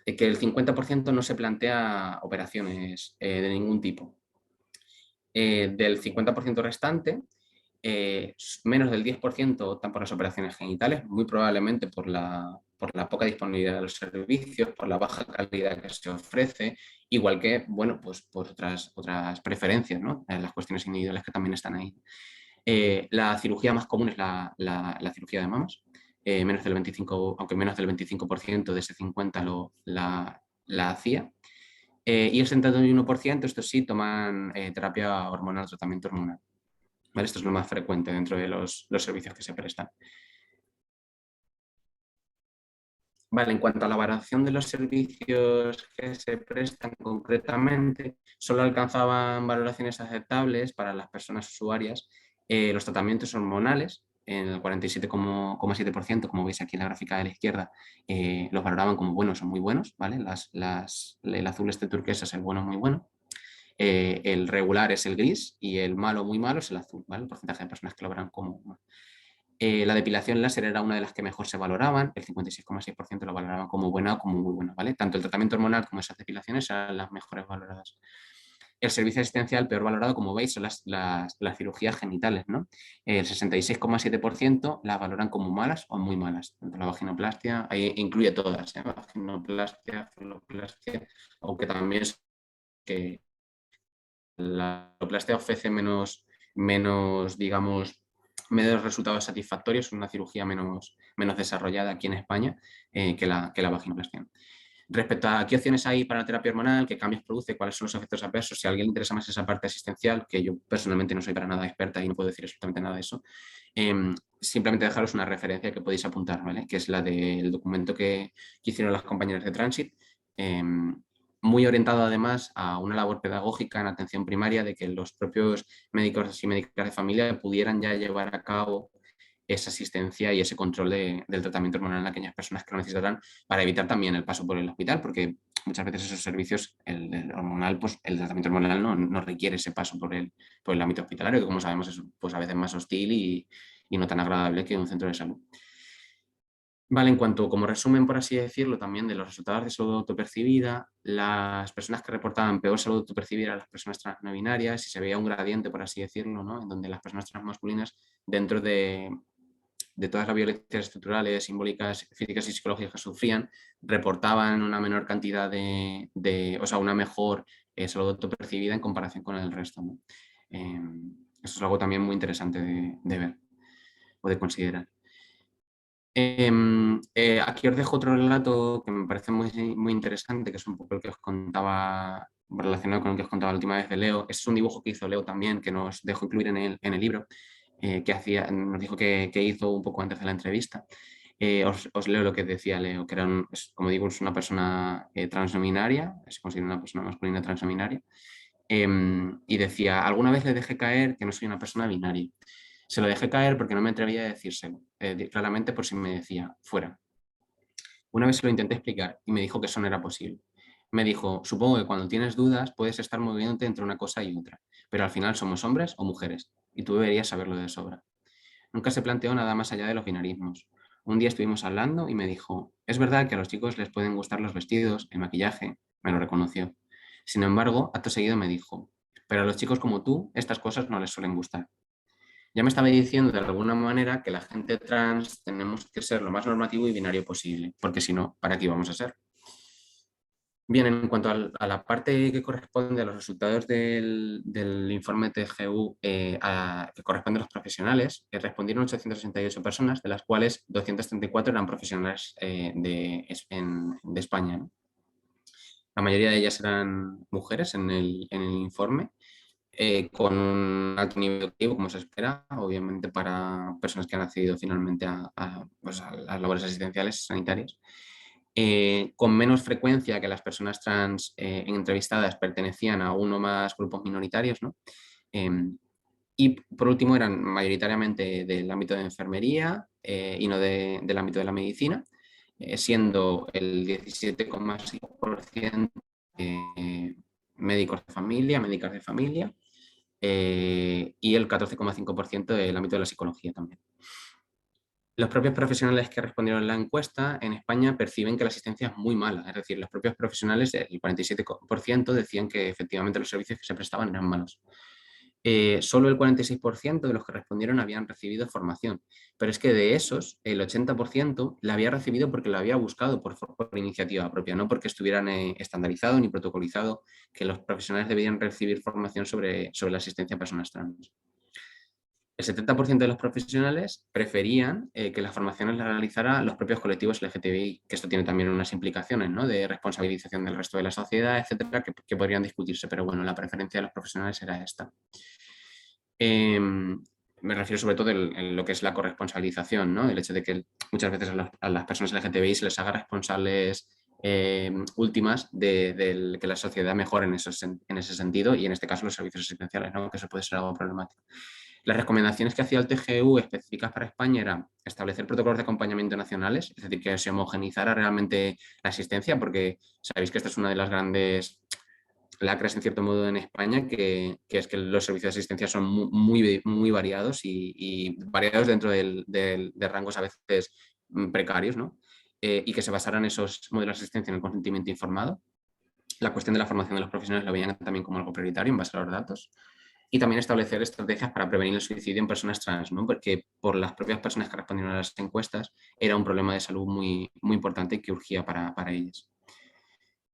S2: que el 50% no se plantea operaciones de ningún tipo. Del 50% restante, menos del 10% optan por las operaciones genitales, muy probablemente por la poca disponibilidad de los servicios, por la baja calidad que se ofrece, igual que, bueno, pues por otras preferencias, ¿no? Las cuestiones individuales que también están ahí. La cirugía más común es la cirugía de mamas, menos del 25%, aunque menos del 25% de ese 50% la hacía. Y el 71%, esto sí, toman terapia hormonal, tratamiento hormonal. ¿Vale? Esto es lo más frecuente dentro de los servicios que se prestan. Vale, en cuanto a la valoración de los servicios que se prestan concretamente, solo alcanzaban valoraciones aceptables para las personas usuarias los tratamientos hormonales, en el 47,7%, como veis aquí en la gráfica de la izquierda, los valoraban como buenos o muy buenos, ¿vale? El azul este turquesa es el bueno o muy bueno. El regular es el gris y el malo muy malo es el azul, ¿vale? El porcentaje de personas que lo verán como... la depilación láser era una de las que mejor se valoraban, el 56,6% lo valoraban como buena o como muy buena, ¿vale? Tanto el tratamiento hormonal como esas depilaciones eran las mejores valoradas. El servicio asistencial peor valorado, como veis, son las cirugías genitales, ¿no? El 66,7% las valoran como malas o muy malas. Tanto la vaginoplastia, ahí incluye todas, vaginoplastia, faloplastia, aunque también es que la vaginoplastia ofrece menos, digamos, menos resultados satisfactorios, una cirugía menos desarrollada aquí en España que la vaginoplastia. Respecto a qué opciones hay para la terapia hormonal, qué cambios produce, cuáles son los efectos adversos, si a alguien le interesa más esa parte asistencial, que yo personalmente no soy para nada experta y no puedo decir absolutamente nada de eso, simplemente dejaros una referencia que podéis apuntar, ¿vale? Que es la del documento que hicieron las compañeras de Transit, muy orientado además a una labor pedagógica en atención primaria de que los propios médicos y médicas de familia pudieran ya llevar a cabo esa asistencia y ese control del tratamiento hormonal en aquellas personas que lo necesitarán, para evitar también el paso por el hospital, porque muchas veces esos servicios, el hormonal, pues el tratamiento hormonal no requiere ese paso por el ámbito hospitalario, que como sabemos es pues a veces más hostil y no tan agradable que un centro de salud. Vale, en cuanto, como resumen, por así decirlo, también de los resultados de salud autopercibida, las personas que reportaban peor salud autopercibida eran las personas trans no binarias, y se veía un gradiente, por así decirlo, ¿no? En donde las personas trans masculinas, dentro de todas las violencias estructurales, simbólicas, físicas y psicológicas que sufrían, reportaban una menor cantidad o sea, una mejor salud autopercibida en comparación con el resto, ¿no? Eso es algo también muy interesante de ver o de considerar. Aquí os dejo otro relato que me parece muy interesante, que es un poco el que os contaba, relacionado con el que os contaba la última vez de Leo. Es un dibujo que hizo Leo también, que nos dejó incluir en el libro, que nos dijo que hizo un poco antes de la entrevista. Os leo lo que decía Leo, que era, como digo, es una persona transnominaria, se considera una persona masculina transnominaria, y decía: alguna vez le dejé caer que no soy una persona binaria. Se lo dejé caer porque no me atrevía a decírselo, claramente, por si me decía fuera. Una vez se lo intenté explicar y me dijo que eso no era posible. Me dijo: supongo que cuando tienes dudas puedes estar moviéndote entre una cosa y otra, pero al final somos hombres o mujeres y tú deberías saberlo de sobra. Nunca se planteó nada más allá de los binarismos. Un día estuvimos hablando y me dijo, es verdad que a los chicos les pueden gustar los vestidos, el maquillaje, me lo reconoció. Sin embargo, acto seguido me dijo, pero a los chicos como tú, estas cosas no les suelen gustar. Ya me estaba diciendo de alguna manera que la gente trans tenemos que ser lo más normativo y binario posible, porque si no, ¿para qué vamos a ser? Bien, en cuanto a la parte que corresponde a los resultados del informe TGU que corresponde a los profesionales, respondieron 868 personas, de las cuales 234 eran profesionales de España, ¿no? La mayoría de ellas eran mujeres en el informe, con un alto nivel educativo, como se espera, obviamente para personas que han accedido finalmente pues, a las labores asistenciales sanitarias. Con menos frecuencia que las personas trans entrevistadas pertenecían a uno o más grupos minoritarios, ¿no? Y por último eran mayoritariamente del ámbito de enfermería y no del ámbito de la medicina, siendo el 17,5% médicos de familia, médicas de familia, y el 14,5% del ámbito de la psicología también. Los propios profesionales que respondieron a la encuesta en España perciben que la asistencia es muy mala. Es decir, los propios profesionales, el 47% decían que efectivamente los servicios que se prestaban eran malos. Solo el 46% de los que respondieron habían recibido formación. Pero es que de esos, el 80% la había recibido porque la había buscado por iniciativa propia, no porque estuvieran estandarizado ni protocolizado que los profesionales debían recibir formación sobre la asistencia a personas trans. El 70% de los profesionales preferían que las formaciones las realizaran los propios colectivos LGTBI, que esto tiene también unas implicaciones, ¿no?, de responsabilización del resto de la sociedad, etcétera, que podrían discutirse, pero bueno, la preferencia de los profesionales era esta. Me refiero sobre todo en lo que es la corresponsabilización, ¿no?, el hecho de que muchas veces a las personas LGTBI se les haga responsables últimas de que la sociedad mejore en ese sentido, y en este caso los servicios asistenciales, ¿no?, que eso puede ser algo problemático. Las recomendaciones que hacía el TGU específicas para España eran establecer protocolos de acompañamiento nacionales, es decir, que se homogenizara realmente la asistencia, porque sabéis que esta es una de las grandes lacras, en cierto modo, en España, que es que los servicios de asistencia son muy, muy variados y variados dentro de rangos a veces precarios, ¿no? Y que se basaran esos modelos de asistencia en el consentimiento informado. La cuestión de la formación de los profesionales lo veían también como algo prioritario en base a los datos. Y también establecer estrategias para prevenir el suicidio en personas trans, ¿no?, porque por las propias personas que respondieron a las encuestas era un problema de salud muy, muy importante y que urgía para ellas.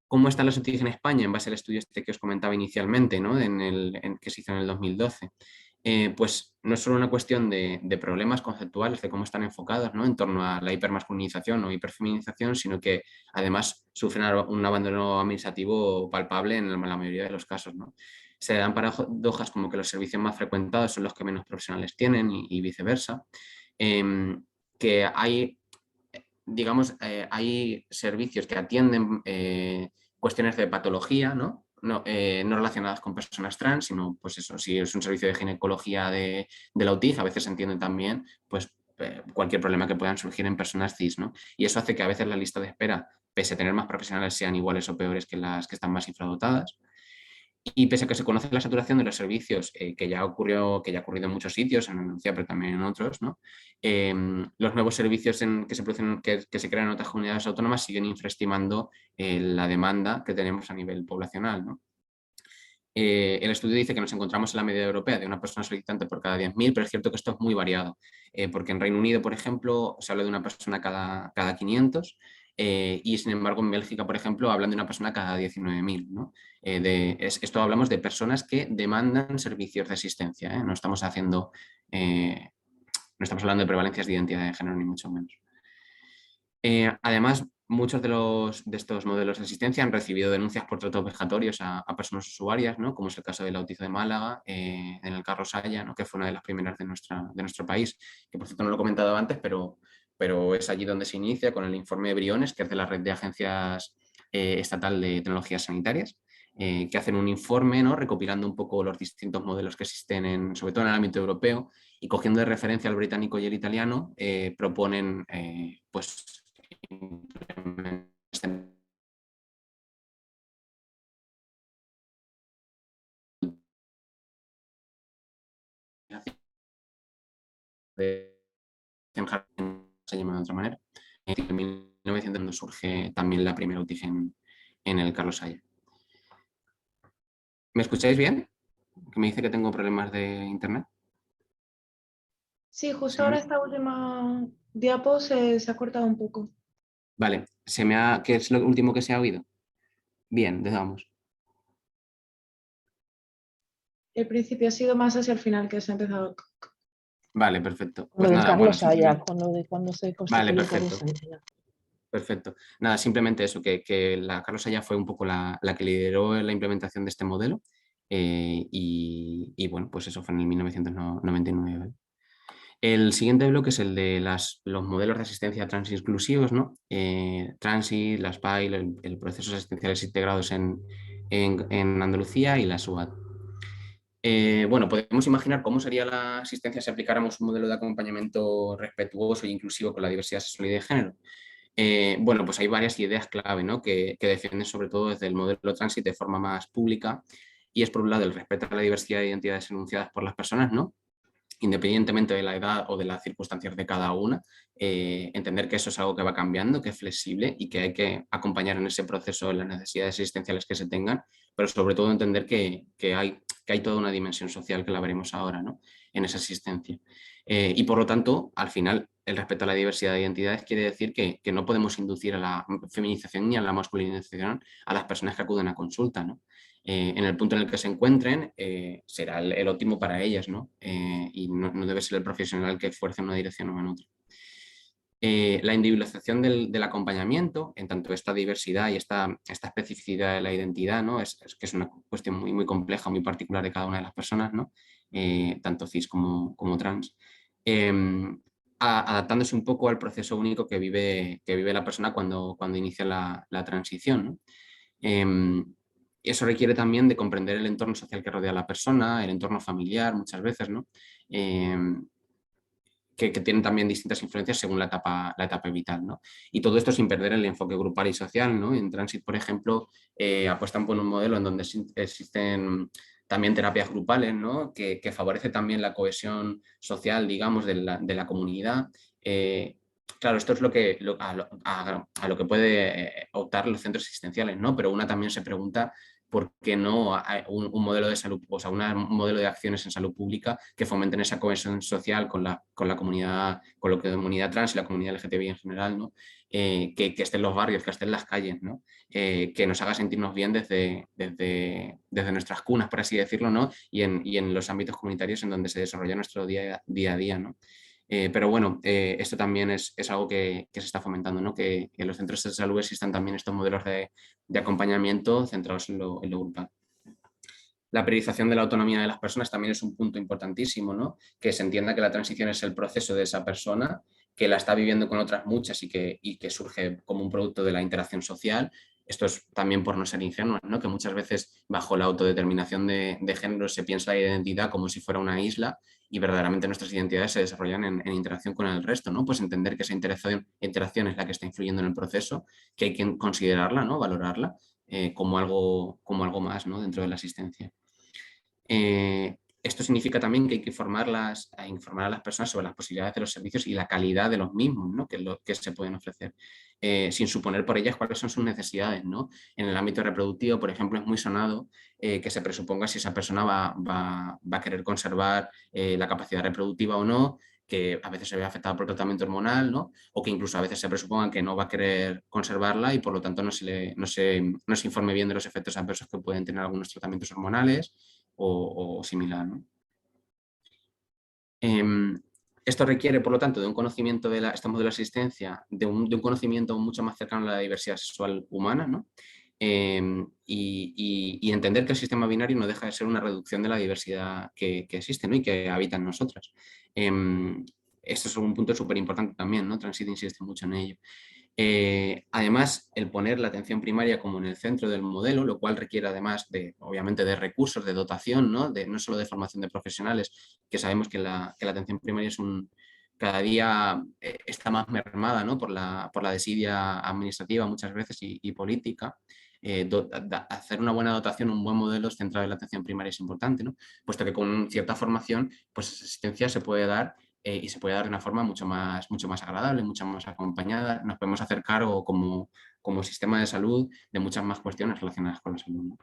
S2: ¿Cómo está la salud en España en base al estudio este que os comentaba inicialmente, ¿no?, que se hizo en el 2012? Pues no es solo una cuestión de problemas conceptuales, de cómo están enfocados, ¿no?, en torno a la hipermasculinización o hiperfeminización, sino que además sufren un abandono administrativo palpable en la mayoría de los casos, ¿no? Se dan paradojas como que los servicios más frecuentados son los que menos profesionales tienen y viceversa. Que hay, digamos, hay servicios que atienden cuestiones de patología, ¿no? No relacionadas con personas trans, sino, pues eso, si es un servicio de ginecología de la UTIG, a veces se entiende también, pues cualquier problema que puedan surgir en personas cis, ¿no? Y eso hace que a veces la lista de espera, pese a tener más profesionales, sean iguales o peores que las que están más infradotadas. Y pese a que se conoce la saturación de los servicios, que ya ha ocurrido en muchos sitios, en Andalucía, pero también en otros, ¿no? Los nuevos servicios que se producen, que se crean en otras comunidades autónomas, siguen infraestimando la demanda que tenemos a nivel poblacional, ¿no? El estudio dice que nos encontramos en la media europea de una persona solicitante por cada 10.000, pero es cierto que esto es muy variado, porque en Reino Unido, por ejemplo, se habla de una persona cada 500, y sin embargo en Bélgica, por ejemplo, hablan de una persona cada 19.000, ¿no? Esto hablamos de personas que demandan servicios de asistencia, ¿eh? No estamos hablando de prevalencias de identidad de género, ni mucho menos. Además, muchos de estos modelos de asistencia han recibido denuncias por tratos vejatorios a personas usuarias, ¿no?, como es el caso del Autizo de Málaga, en el Carlos Haya, ¿no?, que fue una de las primeras de nuestro país, que por cierto no lo he comentado antes, pero es allí donde se inicia con el informe Briones, que es de la red de agencias estatal de tecnologías sanitarias, que hacen un informe, ¿no?, recopilando un poco los distintos modelos que existen, sobre todo en el ámbito europeo, y cogiendo de referencia al británico y el italiano, proponen pues de se llama de otra manera. En 1900 surge también la primera UTIG en el Carlos Haya. ¿Me escucháis bien? Que me dice que tengo problemas de internet.
S1: Sí, justo ahora esta última diapo se ha cortado un poco.
S2: Vale, ¿qué es lo último que se ha oído? Bien, dejamos.
S1: El principio ha sido más hacia el final que se ha empezado.
S2: Vale, perfecto.
S4: Con lo
S2: Pues
S4: del
S2: nada, bueno,
S4: Carlos Haya, con lo de cuando se
S2: vale,
S4: constituyó Carlos
S2: perfecto.
S4: Sánchez.
S2: Perfecto. Nada, simplemente eso, que la Carlos Haya fue un poco la que lideró la implementación de este modelo y bueno, pues eso fue en el 1999. ¿Vale? El siguiente bloque es el de los modelos de asistencia transinclusivos, ¿no? Transit, las PAI, el procesos asistenciales integrados en Andalucía y la SUAT. Bueno, podemos imaginar cómo sería la asistencia si aplicáramos un modelo de acompañamiento respetuoso e inclusivo con la diversidad sexual y de género. Bueno, pues hay varias ideas clave, ¿no? que defienden sobre todo desde el modelo Transit de forma más pública y es por un lado el respeto a la diversidad de identidades enunciadas por las personas, ¿no? Independientemente de la edad o de las circunstancias de cada una, entender que eso es algo que va cambiando, que es flexible y que hay que acompañar en ese proceso las necesidades existenciales que se tengan, pero sobre todo entender que hay toda una dimensión social que la veremos ahora, ¿no? En esa asistencia. Y por lo tanto, al final, el respeto a la diversidad de identidades quiere decir que no podemos inducir a la feminización ni a la masculinización a las personas que acuden a consulta, ¿no? En el punto en el que se encuentren, será el óptimo para ellas, ¿no? Y no debe ser el profesional que fuerce en una dirección o en otra. La individualización del acompañamiento, en tanto esta diversidad y esta especificidad de la identidad, ¿no? Que es una cuestión muy, muy compleja, muy particular de cada una de las personas, ¿no? Tanto cis como trans. Adaptándose un poco al proceso único que vive la persona cuando inicia la transición, ¿no? Eso requiere también de comprender el entorno social que rodea a la persona, el entorno familiar muchas veces, ¿no? Que tienen también distintas influencias según la etapa vital, ¿no? Y todo esto sin perder el enfoque grupal y social, ¿no? En Transit, por ejemplo, apuestan por un modelo en donde existen también terapias grupales, ¿no? Que favorece también la cohesión social, digamos, de la comunidad. Claro, esto es a lo que puede optar los centros asistenciales, ¿no? Pero una también se pregunta por qué no hay un modelo de salud, o sea, un modelo de acciones en salud pública que fomenten esa cohesión social con la comunidad, con la comunidad trans y la comunidad LGTBI en general, ¿no? Que esté en los barrios, que esté en las calles, ¿no? Que nos haga sentirnos bien desde nuestras cunas, por así decirlo, ¿no? Y en los ámbitos comunitarios en donde se desarrolla nuestro día a día, ¿no? Pero bueno, esto también es algo que se está fomentando, ¿no? Que en los centros de salud existan también estos modelos de acompañamiento centrados en lo grupal. La priorización de la autonomía de las personas también es un punto importantísimo, ¿no? Que se entienda que la transición es el proceso de esa persona, que la está viviendo con otras muchas y que surge como un producto de la interacción social. Esto es también por no ser ingenuos, ¿no? Que muchas veces bajo la autodeterminación de género se piensa la identidad como si fuera una isla y verdaderamente nuestras identidades se desarrollan en interacción con el resto, ¿no? Pues entender que esa interacción es la que está influyendo en el proceso, que hay que considerarla, ¿no? Valorarla como algo más, ¿no? Dentro de la asistencia. Esto significa también que hay que informar a las personas sobre las posibilidades de los servicios y la calidad de los mismos, ¿no? que se pueden ofrecer, sin suponer por ellas cuáles son sus necesidades, ¿no? En el ámbito reproductivo, por ejemplo, es muy sonado que se presuponga si esa persona va a querer conservar la capacidad reproductiva o no, que a veces se ve afectada por tratamiento hormonal, ¿no? O que incluso a veces se presuponga que no va a querer conservarla y por lo tanto no se informe bien de los efectos adversos que pueden tener algunos tratamientos hormonales o similar, ¿no? Esto requiere, por lo tanto, de un conocimiento este modelo de asistencia, de un conocimiento mucho más cercano a la diversidad sexual humana, ¿no? Y entender que el sistema binario no deja de ser una reducción de la diversidad que existe, ¿no? Y que habita en nosotras. Esto es un punto súper importante también, ¿no? Transit insiste mucho en ello. Además, el poner la atención primaria como en el centro del modelo, lo cual requiere además obviamente de recursos, de dotación, ¿no? No solo de formación de profesionales, que sabemos que la atención primaria cada día está más mermada, ¿no? por la desidia administrativa muchas veces y política. Hacer una buena dotación, un buen modelo centrado en la atención primaria es importante, ¿no? Puesto que con cierta formación, pues esa asistencia se puede dar y se puede dar de una forma mucho más agradable, mucho más acompañada. Nos podemos acercar o como sistema de salud de muchas más cuestiones relacionadas con la salud, ¿no?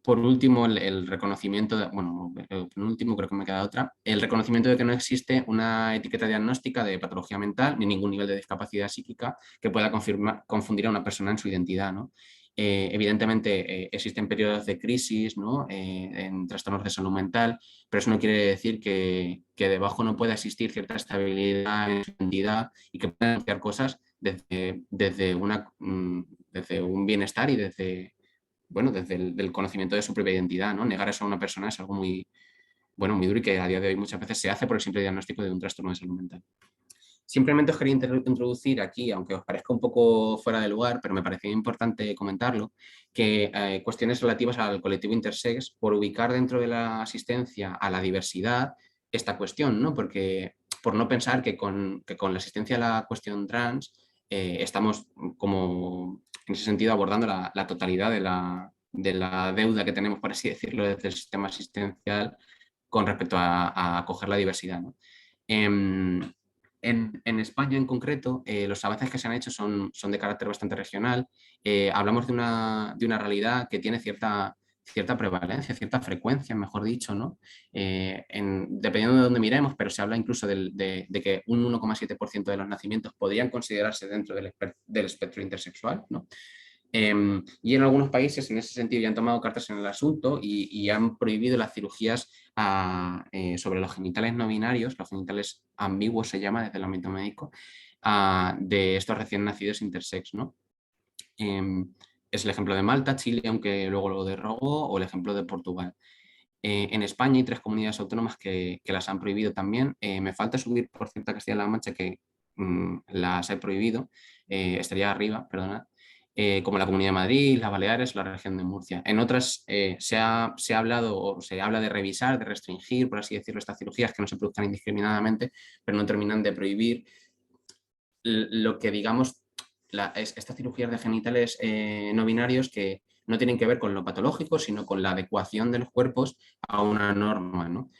S2: Por último, el reconocimiento, bueno, penúltimo, creo que me queda otra, el reconocimiento de que no existe una etiqueta diagnóstica de patología mental ni ningún nivel de discapacidad psíquica que pueda confundir a una persona en su identidad, ¿no? Evidentemente existen periodos de crisis, ¿no? En trastornos de salud mental, pero eso no quiere decir que debajo no pueda existir cierta estabilidad en su identidad y que puedan hacer cosas desde un bienestar y desde el conocimiento de su propia identidad, ¿no? Negar eso a una persona es algo muy duro y que a día de hoy muchas veces se hace por el simple diagnóstico de un trastorno de salud mental. Simplemente os quería introducir aquí, aunque os parezca un poco fuera de lugar, pero me parecía importante comentarlo, que cuestiones relativas al colectivo intersex, por ubicar dentro de la asistencia a la diversidad esta cuestión, ¿no? Porque por no pensar que con la asistencia a la cuestión trans estamos como en ese sentido abordando la totalidad de la deuda que tenemos, por así decirlo, desde el sistema asistencial con respecto a acoger la diversidad, ¿no? En España en concreto, los avances que se han hecho son de carácter bastante regional. Hablamos de una realidad que tiene cierta prevalencia, cierta frecuencia, mejor dicho, ¿no? Dependiendo de dónde miremos, pero se habla incluso de que un 1,7% de los nacimientos podrían considerarse dentro del espectro intersexual, ¿no? Y en algunos países en ese sentido ya han tomado cartas en el asunto y han prohibido las cirugías sobre los genitales no binarios, los genitales ambiguos se llama desde el ámbito médico, de estos recién nacidos intersex, ¿no? Es el ejemplo de Malta, Chile, aunque luego lo derogó, o el ejemplo de Portugal. En España hay 3 comunidades autónomas que las han prohibido también. Me falta subir, por cierto, a Castilla-La Mancha, que las he prohibido, estaría arriba, perdonad. Como la Comunidad de Madrid, las Baleares, la región de Murcia. En otras se ha hablado o se habla de revisar, de restringir, por así decirlo, estas cirugías que no se produzcan indiscriminadamente, pero no terminan de prohibir lo que digamos, estas cirugías de genitales no binarios que no tienen que ver con lo patológico, sino con la adecuación de los cuerpos a una norma, ¿no?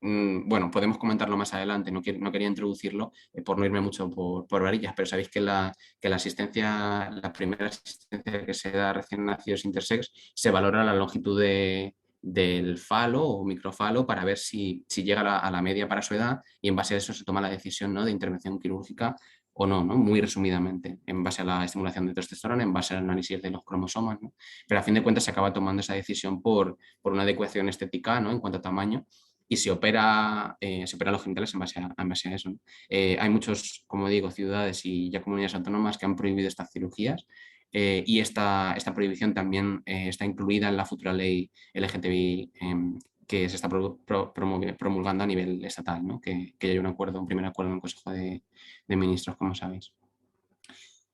S2: Bueno, podemos comentarlo más adelante, no quería introducirlo por no irme mucho por varillas, pero sabéis que la asistencia, la primera asistencia que se da a recién nacidos intersex, se valora la longitud del falo o microfalo para ver si llega a la media para su edad y en base a eso se toma la decisión, ¿no?, de intervención quirúrgica o no, ¿no? Muy resumidamente, en base a la estimulación de testosterona, en base al análisis de los cromosomas, ¿no? Pero a fin de cuentas se acaba tomando esa decisión por una adecuación estética, ¿no?, en cuanto a tamaño, y se opera los genitales en base a eso, ¿no? Hay muchos, como digo, ciudades y ya comunidades autónomas que han prohibido estas cirugías y esta prohibición también está incluida en la futura ley LGTBI que se está promulgando a nivel estatal, ¿no? Que ya hay un primer acuerdo en el Consejo de Ministros, como sabéis.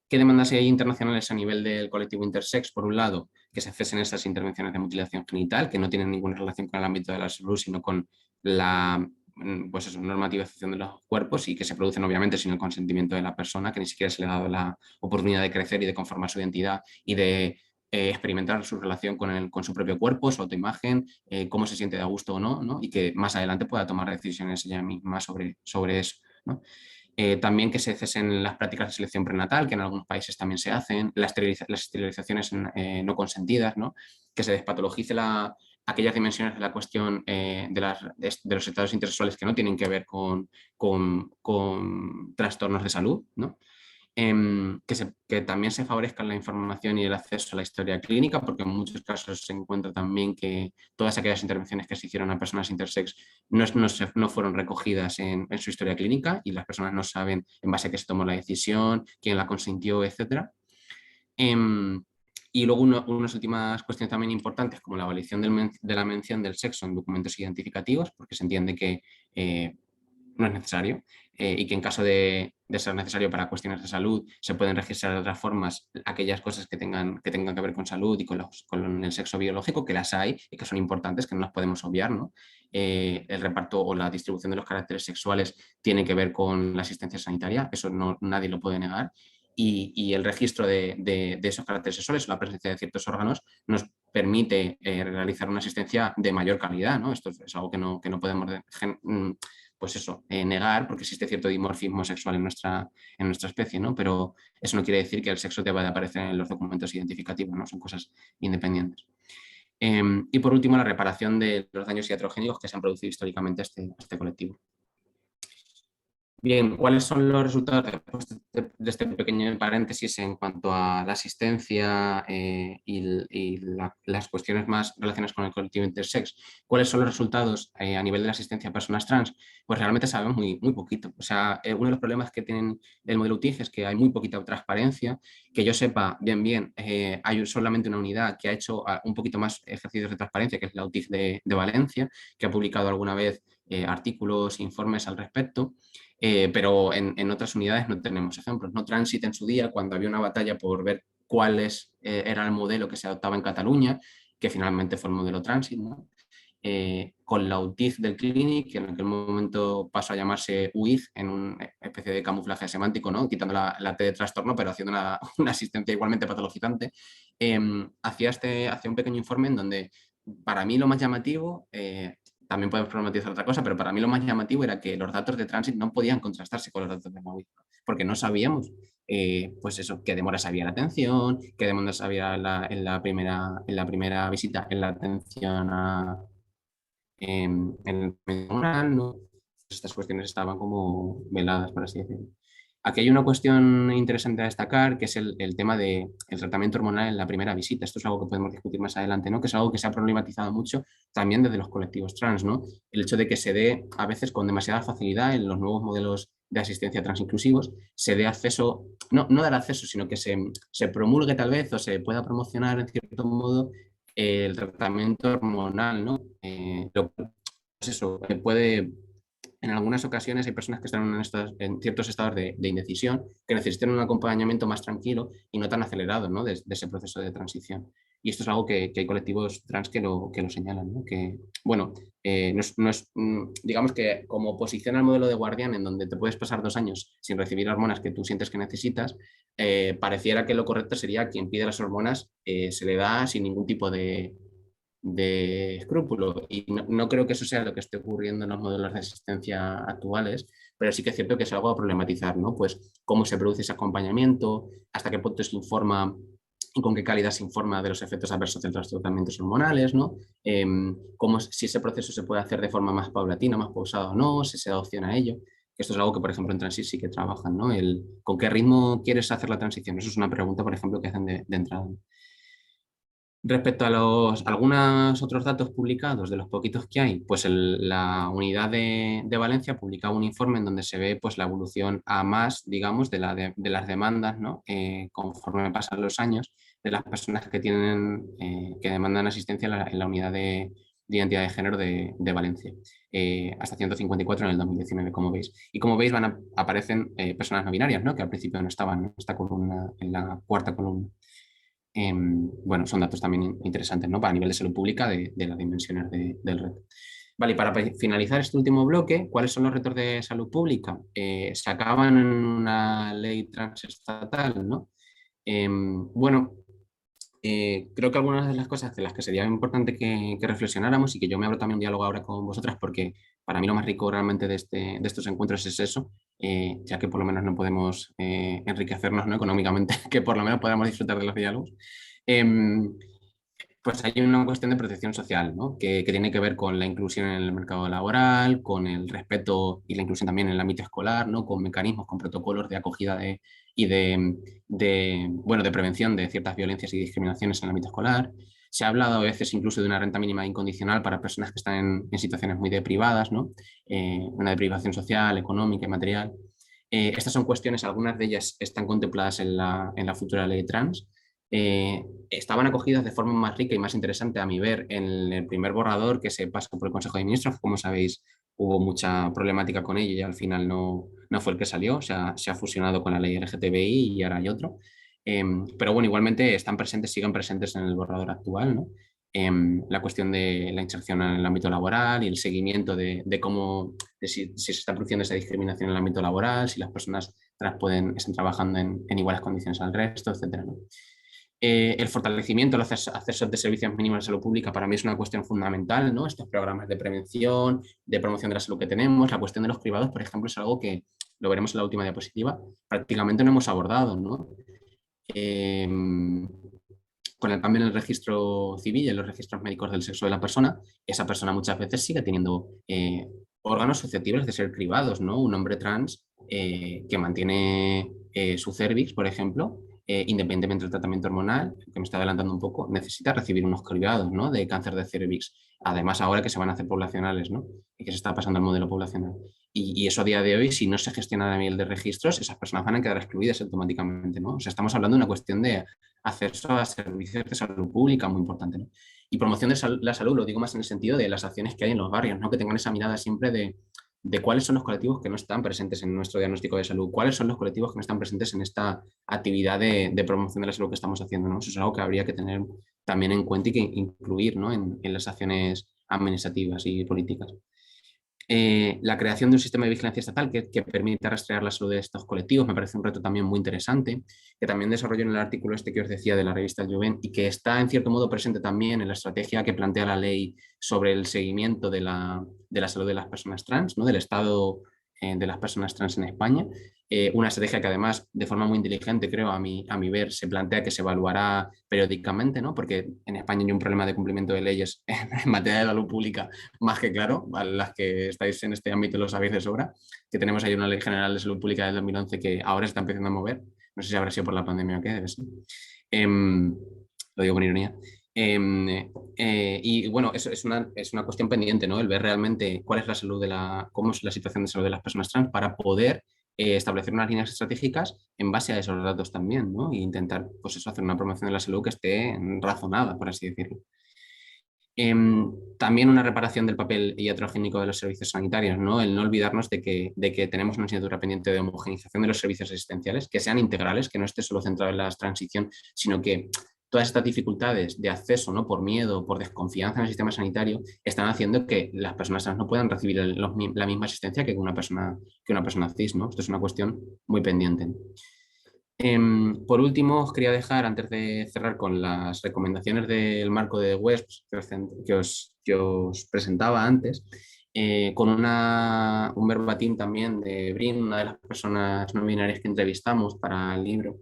S2: ¿Qué demandas hay internacionales a nivel del colectivo intersex? Por un lado, que se cesen estas intervenciones de mutilación genital, que no tienen ninguna relación con el ámbito de la salud, sino con la normativización de los cuerpos y que se producen obviamente sin el consentimiento de la persona, que ni siquiera se le ha dado la oportunidad de crecer y de conformar su identidad y de experimentar su relación con su propio cuerpo, su autoimagen, cómo se siente de a gusto o no, ¿no? Y que más adelante pueda tomar decisiones ella misma sobre eso, ¿no? También que se cesen las prácticas de selección prenatal, que en algunos países también se hacen, las esterilizaciones no consentidas, ¿no? Que se despatologice aquellas dimensiones de la cuestión de los estados intersexuales que no tienen que ver con trastornos de salud, ¿no? Que también se favorezca la información y el acceso a la historia clínica, porque en muchos casos se encuentra también que todas aquellas intervenciones que se hicieron a personas intersex no fueron recogidas en su historia clínica y las personas no saben en base a qué se tomó la decisión, quién la consintió, etc. Y luego unas últimas cuestiones también importantes, como la abolición de la mención del sexo en documentos identificativos, porque se entiende que no es necesario y que en caso de ser necesario para cuestiones de salud se pueden registrar de otras formas aquellas cosas que tengan que ver con salud y con el sexo biológico, que las hay y que son importantes, que no las podemos obviar, ¿no? El reparto o la distribución de los caracteres sexuales tiene que ver con la asistencia sanitaria, eso nadie lo puede negar. Y el registro de esos caracteres sexuales o la presencia de ciertos órganos permite realizar una asistencia de mayor calidad, ¿no? Esto es algo que no podemos pues eso, negar, porque existe cierto dimorfismo sexual en nuestra especie, ¿no? Pero eso no quiere decir que el sexo deba de aparecer en los documentos identificativos, ¿no? Son cosas independientes. Y por último, la reparación de los daños iatrogénicos que se han producido históricamente a este colectivo. Bien, ¿cuáles son los resultados de este pequeño paréntesis en cuanto a la asistencia las cuestiones más relacionadas con el colectivo intersex? ¿Cuáles son los resultados a nivel de la asistencia a personas trans? Pues realmente sabemos muy poquito. O sea, uno de los problemas que tienen el modelo UTIG es que hay muy poquita transparencia. Que yo sepa, hay solamente una unidad que ha hecho un poquito más ejercicios de transparencia, que es la UTIG de Valencia, que ha publicado alguna vez artículos, informes al respecto. Pero en otras unidades no tenemos ejemplos. No Transit en su día, cuando había una batalla por ver cuál era el modelo que se adoptaba en Cataluña, que finalmente fue el modelo Transit, ¿no? Con la UTIG del Clinic, que en aquel momento pasó a llamarse UIG, en una especie de camuflaje semántico, ¿no? Quitando la T de trastorno, pero haciendo una asistencia igualmente patologizante, hacía un pequeño informe en donde, para mí, lo más llamativo, también podemos problematizar otra cosa, pero para mí lo más llamativo era que los datos de Transit no podían contrastarse con los datos de móvil, porque no sabíamos, pues eso, qué demoras había en la atención, qué demoras había en la primera visita en la atención en el medio hormonal, ¿no? Estas cuestiones estaban como veladas, por así decirlo. Aquí hay una cuestión interesante a destacar, que es el tema del tratamiento hormonal en la primera visita. Esto es algo que podemos discutir más adelante, ¿no? Que es algo que se ha problematizado mucho también desde los colectivos trans, ¿no? El hecho de que se dé a veces con demasiada facilidad en los nuevos modelos de asistencia transinclusivos, se dé acceso, no dar acceso, sino que se promulgue tal vez o se pueda promocionar en cierto modo el tratamiento hormonal, ¿no? Pues eso, puede... En algunas ocasiones hay personas que están en ciertos estados de indecisión que necesitan un acompañamiento más tranquilo y no tan acelerado, ¿no? de ese proceso de transición. Y esto es algo que hay colectivos trans que lo señalan, ¿no? Que, bueno, digamos que como oposición al modelo de Guardián, en donde te puedes pasar 2 años sin recibir hormonas que tú sientes que necesitas, pareciera que lo correcto sería a quien pide las hormonas se le da sin ningún tipo de escrúpulo. Y no creo que eso sea lo que esté ocurriendo en los modelos de asistencia actuales, pero sí que es cierto que es algo a problematizar, ¿no? Pues cómo se produce ese acompañamiento, hasta qué punto se informa y con qué calidad se informa de los efectos adversos de los tratamientos hormonales, ¿no? Si ese proceso se puede hacer de forma más paulatina, más pausada o no, si se da opción a ello. Esto es algo que, por ejemplo, en Transit sí que trabajan, ¿no? ¿Con qué ritmo quieres hacer la transición? Eso es una pregunta, por ejemplo, que hacen de entrada. Respecto a algunos otros datos publicados, de los poquitos que hay, pues la unidad de Valencia publica un informe en donde se ve pues, la evolución a más, digamos, de las demandas, ¿no? Conforme pasan los años, de las personas que demandan asistencia en la unidad de identidad de género de Valencia, hasta 154 en el 2019, como veis. Y como veis, aparecen personas no binarias, ¿no? Que al principio no estaban en esta columna, en la cuarta columna. Bueno, son datos también interesantes, ¿no? Para nivel de salud pública de las dimensiones del reto. Vale, y para finalizar este último bloque, ¿cuáles son los retos de salud pública? Se acaban en una ley transestatal, ¿no? Bueno, creo que algunas de las cosas de las que sería importante que reflexionáramos y que yo me abro también un diálogo ahora con vosotras, porque para mí lo más rico realmente de estos encuentros es eso, ya que por lo menos no podemos enriquecernos, ¿no? Económicamente, que por lo menos podamos disfrutar de los diálogos. Pues hay una cuestión de protección social, ¿no? que tiene que ver con la inclusión en el mercado laboral, con el respeto y la inclusión también en el ámbito escolar, ¿no? Con mecanismos, con protocolos de acogida y de prevención de ciertas violencias y discriminaciones en el ámbito escolar. Se ha hablado a veces incluso de una renta mínima incondicional para personas que están en situaciones muy deprivadas, ¿no? Una deprivación social, económica y material. Estas son cuestiones, algunas de ellas están contempladas en la futura ley trans. Estaban acogidas de forma más rica y más interesante a mi ver en el primer borrador que se pasó por el Consejo de Ministros. Como sabéis, hubo mucha problemática con ello y al final no fue el que salió, o sea, se ha fusionado con la ley LGTBI y ahora hay otro. Pero bueno, igualmente siguen presentes en el borrador actual, ¿no? La cuestión de la inserción en el ámbito laboral y el seguimiento de si se está produciendo esa discriminación en el ámbito laboral, si las personas trans están trabajando en iguales condiciones al resto, etcétera, ¿no? El fortalecimiento de los accesos de servicios mínimos de salud pública para mí es una cuestión fundamental, ¿no? Estos programas de prevención, de promoción de la salud que tenemos, la cuestión de los cribados, por ejemplo, es algo que, lo veremos en la última diapositiva, prácticamente no hemos abordado, ¿no? Con el cambio en el registro civil y en los registros médicos del sexo de la persona, esa persona muchas veces sigue teniendo órganos susceptibles de ser cribados, ¿no? Un hombre trans que mantiene su cervix, por ejemplo, independientemente del tratamiento hormonal, que me está adelantando un poco, necesita recibir unos cribados, ¿no? De cáncer de cervix. Además, ahora que se van a hacer poblacionales, ¿no? Y que se está pasando al modelo poblacional. Y eso a día de hoy, si no se gestiona a nivel de registros, esas personas van a quedar excluidas automáticamente, ¿no? O sea, estamos hablando de una cuestión de acceso a servicios de salud pública muy importante, ¿no? Y promoción de la salud, lo digo más en el sentido de las acciones que hay en los barrios, ¿no? Que tengan esa mirada siempre de cuáles son los colectivos que no están presentes en nuestro diagnóstico de salud, cuáles son los colectivos que no están presentes en esta actividad de promoción de la salud que estamos haciendo, ¿no? Eso es algo que habría que tener también en cuenta y que incluir, ¿no? en las acciones administrativas y políticas. La creación de un sistema de vigilancia estatal que permita rastrear la salud de estos colectivos me parece un reto también muy interesante, que también desarrolló en el artículo este que os decía de la revista El Jovent y que está en cierto modo presente también en la estrategia que plantea la ley sobre el seguimiento de la salud de las personas trans, ¿no? Del estado de las personas trans en España. Una estrategia que además, de forma muy inteligente, creo, a mi ver, se plantea que se evaluará periódicamente, ¿no? Porque en España hay un problema de cumplimiento de leyes en materia de salud pública más que claro, a las que estáis en este ámbito lo sabéis de sobra, que tenemos ahí una Ley General de Salud Pública del 2011 que ahora está empezando a mover, no sé si habrá sido por la pandemia o qué, debe ser. Lo digo con ironía. Y bueno, eso es una cuestión pendiente, ¿no? El ver realmente cuál es la salud cómo es la situación de salud de las personas trans para poder establecer unas líneas estratégicas en base a esos datos también, ¿no? E intentar, pues eso, hacer una promoción de la salud que esté razonada, por así decirlo. También una reparación del papel iatrogénico de los servicios sanitarios, ¿no? El no olvidarnos de que tenemos una asignatura pendiente de homogenización de los servicios asistenciales, que sean integrales, que no esté solo centrado en la transición, sino que todas estas dificultades de acceso, ¿no? Por miedo, por desconfianza en el sistema sanitario, están haciendo que las personas trans no puedan recibir la misma asistencia que una persona cis, ¿no? Esto es una cuestión muy pendiente. Por último, os quería dejar, antes de cerrar con las recomendaciones del marco de WESPS que os presentaba antes, con un verbatim también de Brin, una de las personas no binarias que entrevistamos para el libro,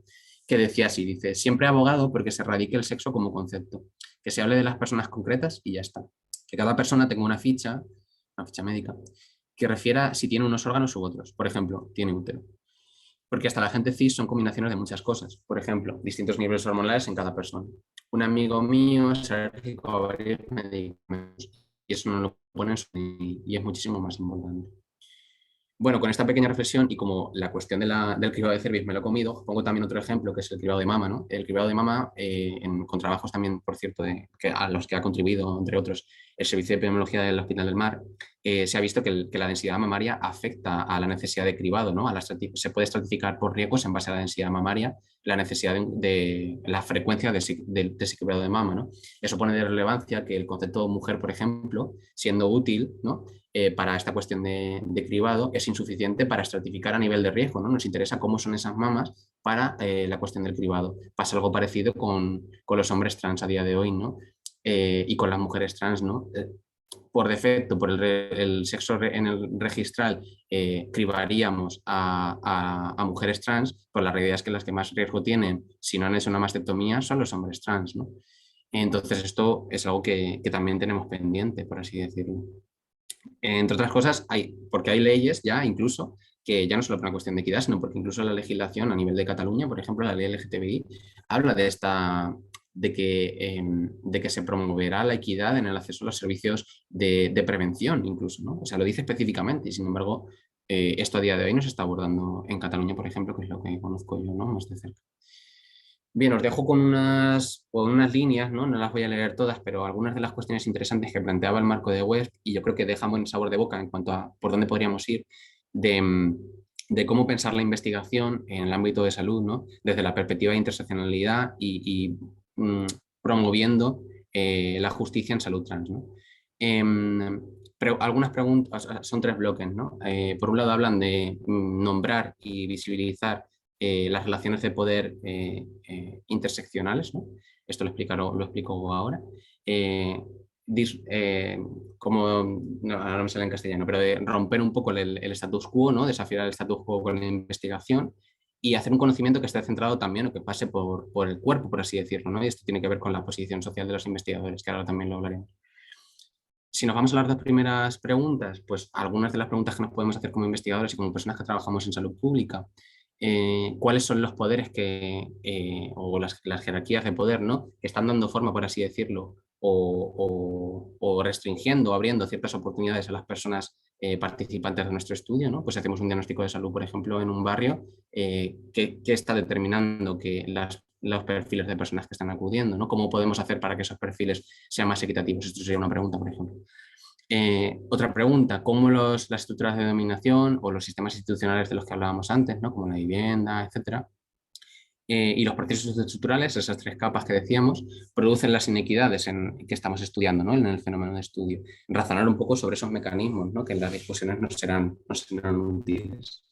S2: que decía así, dice, siempre he abogado porque se erradique el sexo como concepto, que se hable de las personas concretas y ya está. Que cada persona tenga una ficha médica, que refiera si tiene unos órganos u otros. Por ejemplo, tiene útero. Porque hasta la gente cis son combinaciones de muchas cosas. Por ejemplo, distintos niveles hormonales en cada persona. Un amigo mío es alérgico a varios medicamentos y eso no lo ponen y es muchísimo más importante. Bueno, con esta pequeña reflexión y como la cuestión del cribado de cervix me lo he comido, pongo también otro ejemplo que es el cribado de mama, ¿no? El cribado de mama, con trabajos también, por cierto, a los que ha contribuido, entre otros, el Servicio de Epidemiología del Hospital del Mar, se ha visto que la densidad mamaria afecta a la necesidad de cribado, ¿no? Se puede estratificar por riesgos en base a la densidad mamaria, la necesidad de la frecuencia de ese cribado de mama, ¿no? Eso pone de relevancia que el concepto mujer, por ejemplo, siendo útil, ¿no? Para esta cuestión de cribado es insuficiente para estratificar a nivel de riesgo, ¿no? Nos interesa cómo son esas mamas para la cuestión del cribado. Pasa algo parecido con los hombres trans a día de hoy, ¿no? Y con las mujeres trans, ¿no? Por defecto, por el sexo en el registral, cribaríamos a mujeres trans, pues la realidad es que las que más riesgo tienen, si no han hecho una mastectomía, son los hombres trans, ¿no? Entonces esto es algo que también tenemos pendiente, por así decirlo. Entre otras cosas, porque hay leyes ya incluso que ya no solo por una cuestión de equidad, sino porque incluso la legislación a nivel de Cataluña, por ejemplo, la ley LGTBI, habla de que se promoverá la equidad en el acceso a los servicios de prevención incluso, ¿no? O sea, lo dice específicamente y sin embargo esto a día de hoy no se está abordando en Cataluña, por ejemplo, que es lo que conozco yo, ¿no? Más de cerca. Bien, os dejo con unas líneas, ¿no? No las voy a leer todas, pero algunas de las cuestiones interesantes que planteaba el marco de West y yo creo que dejan buen sabor de boca en cuanto a por dónde podríamos ir de cómo pensar la investigación en el ámbito de salud, ¿no? Desde la perspectiva de interseccionalidad y promoviendo la justicia en salud trans, ¿no? Pero algunas preguntas, son 3 bloques, ¿no? Por un lado hablan de nombrar y visibilizar las relaciones de poder interseccionales, ¿no? Esto lo explico ahora. Como, no, ahora no me sale en castellano, pero de romper un poco el status quo, ¿no? Desafiar el status quo con la investigación y hacer un conocimiento que esté centrado también o que pase por el cuerpo, por así decirlo, ¿no? Y esto tiene que ver con la posición social de los investigadores, que ahora también lo hablaremos. Si nos vamos a las dos primeras preguntas, pues algunas de las preguntas que nos podemos hacer como investigadores y como personas que trabajamos en salud pública, cuáles son los poderes o las jerarquías de poder, ¿no? Que están dando forma, por así decirlo, o restringiendo o abriendo ciertas oportunidades a las personas participantes de nuestro estudio, ¿no? Pues hacemos un diagnóstico de salud, por ejemplo, en un barrio, que está determinando que los perfiles de personas que están acudiendo, ¿no? ¿Cómo podemos hacer para que esos perfiles sean más equitativos? Esto sería una pregunta, por ejemplo. Otra pregunta, ¿cómo las estructuras de dominación o los sistemas institucionales de los que hablábamos antes, ¿no? Como la vivienda, etcétera, y los procesos estructurales, esas tres capas que decíamos, producen las inequidades que estamos estudiando, ¿no? En el fenómeno de estudio? Razonar un poco sobre esos mecanismos, ¿no? Que en las discusiones nos serán útiles.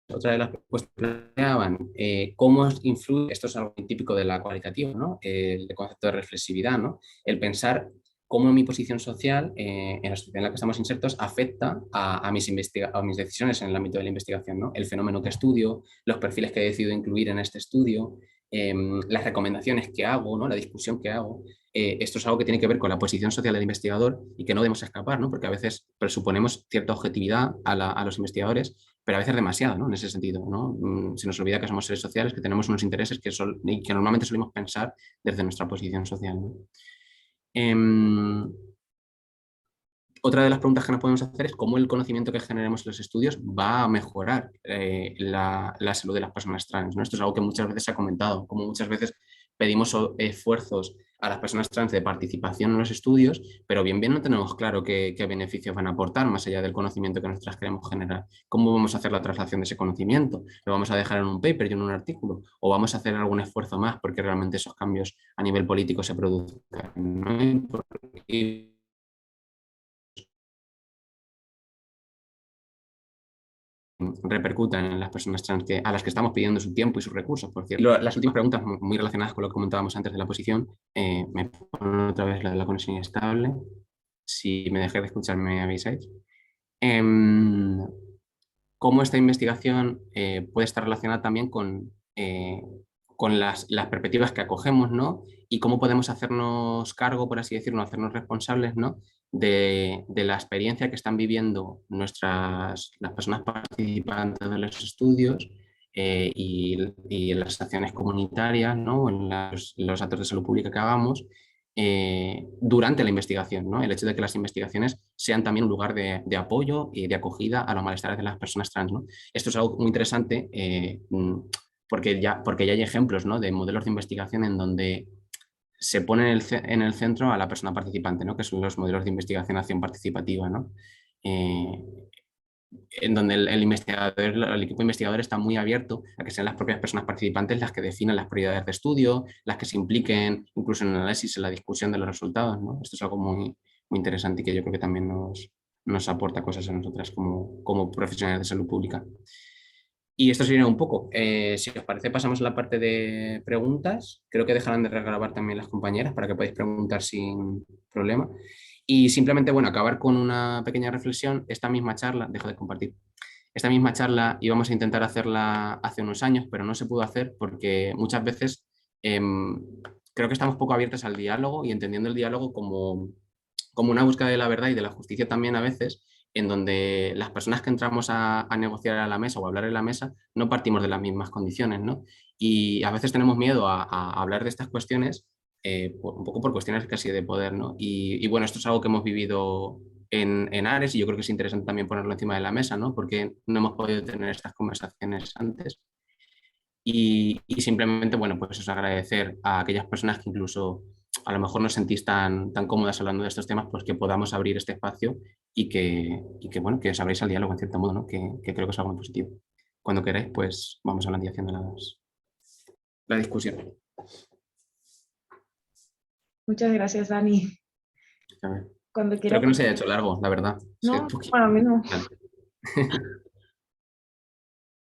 S2: Otra de las propuestas planteaban cómo influye, esto es algo típico de la cualitativa, ¿no? El concepto de reflexividad, ¿no? El pensar cómo mi posición social en la sociedad en la que estamos insertos afecta a mis decisiones en el ámbito de la investigación, ¿no? El fenómeno que estudio, los perfiles que he decidido incluir en este estudio, las recomendaciones que hago, ¿no? La discusión que hago. Esto es algo que tiene que ver con la posición social del investigador y que no debemos escapar, ¿no? Porque a veces presuponemos cierta objetividad a los investigadores, pero a veces demasiado, ¿no? En ese sentido, ¿no? Se nos olvida que somos seres sociales, que tenemos unos intereses y que normalmente solemos pensar desde nuestra posición social, ¿no? Otra de las preguntas que nos podemos hacer es cómo el conocimiento que generemos en los estudios va a mejorar la salud de las personas trans, ¿no? Esto es algo que muchas veces se ha comentado, como muchas veces pedimos esfuerzos a las personas trans de participación en los estudios, pero bien no tenemos claro qué beneficios van a aportar más allá del conocimiento que nosotras queremos generar. ¿Cómo vamos a hacer la traslación de ese conocimiento? ¿Lo vamos a dejar en un paper y en un artículo? ¿O vamos a hacer algún esfuerzo más porque realmente esos cambios a nivel político se produzcan, ¿no? Y repercutan en las personas trans a las que estamos pidiendo su tiempo y sus recursos, por cierto. Las últimas preguntas, muy relacionadas con lo que comentábamos antes de la posición, me pongo otra vez la de la conexión inestable. Si me dejé de escuchar, me avisáis. ¿Cómo esta investigación puede estar relacionada también con las perspectivas que acogemos, ¿no? Y cómo podemos hacernos cargo, por así decirlo, hacernos responsables, ¿no? de la experiencia que están viviendo las personas participantes de los estudios y en las acciones comunitarias, ¿no? En los actos de salud pública que hagamos durante la investigación, ¿no? El hecho de que las investigaciones sean también un lugar de apoyo y de acogida a los malestares de las personas trans, ¿no? Esto es algo muy interesante porque ya hay ejemplos, ¿no? De modelos de investigación en donde se pone en el centro a la persona participante, ¿no? Que son los modelos de investigación acción participativa, ¿no? En donde el equipo investigador está muy abierto a que sean las propias personas participantes las que definen las prioridades de estudio, las que se impliquen incluso en el análisis, en la discusión de los resultados, ¿no? Esto es algo muy interesante y que yo creo que también nos aporta cosas a nosotras como profesionales de salud pública. Y esto sería un poco. Si os parece, pasamos a la parte de preguntas. Creo que dejarán de regrabar también las compañeras para que podáis preguntar sin problema. Y simplemente, bueno, acabar con una pequeña reflexión. Esta misma charla, dejo de compartir. Esta misma charla íbamos a intentar hacerla hace unos años, pero no se pudo hacer porque muchas veces creo que estamos poco abiertos al diálogo y entendiendo el diálogo como una búsqueda de la verdad y de la justicia también a veces, en donde las personas que entramos a negociar a la mesa o a hablar en la mesa no partimos de las mismas condiciones, ¿no? Y a veces tenemos miedo a hablar de estas cuestiones un poco por cuestiones casi de poder, ¿no? Y bueno, esto es algo que hemos vivido en Ares y yo creo que es interesante también ponerlo encima de la mesa, ¿no? Porque no hemos podido tener estas conversaciones antes. Y simplemente, bueno, pues es agradecer a aquellas personas que incluso a lo mejor no os sentís tan cómodas hablando de estos temas, pues que podamos abrir este espacio y que bueno, que os abráis al diálogo en cierto modo, ¿no? Que creo que es algo muy positivo. Cuando queráis, pues vamos hablando y haciendo la discusión.
S1: Muchas gracias, Dani. Cuando
S2: Creo
S1: quieras.
S2: que no se haya hecho largo, la verdad.
S1: No, bueno, a mí no.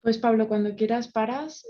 S1: Pues Pablo, cuando quieras paras.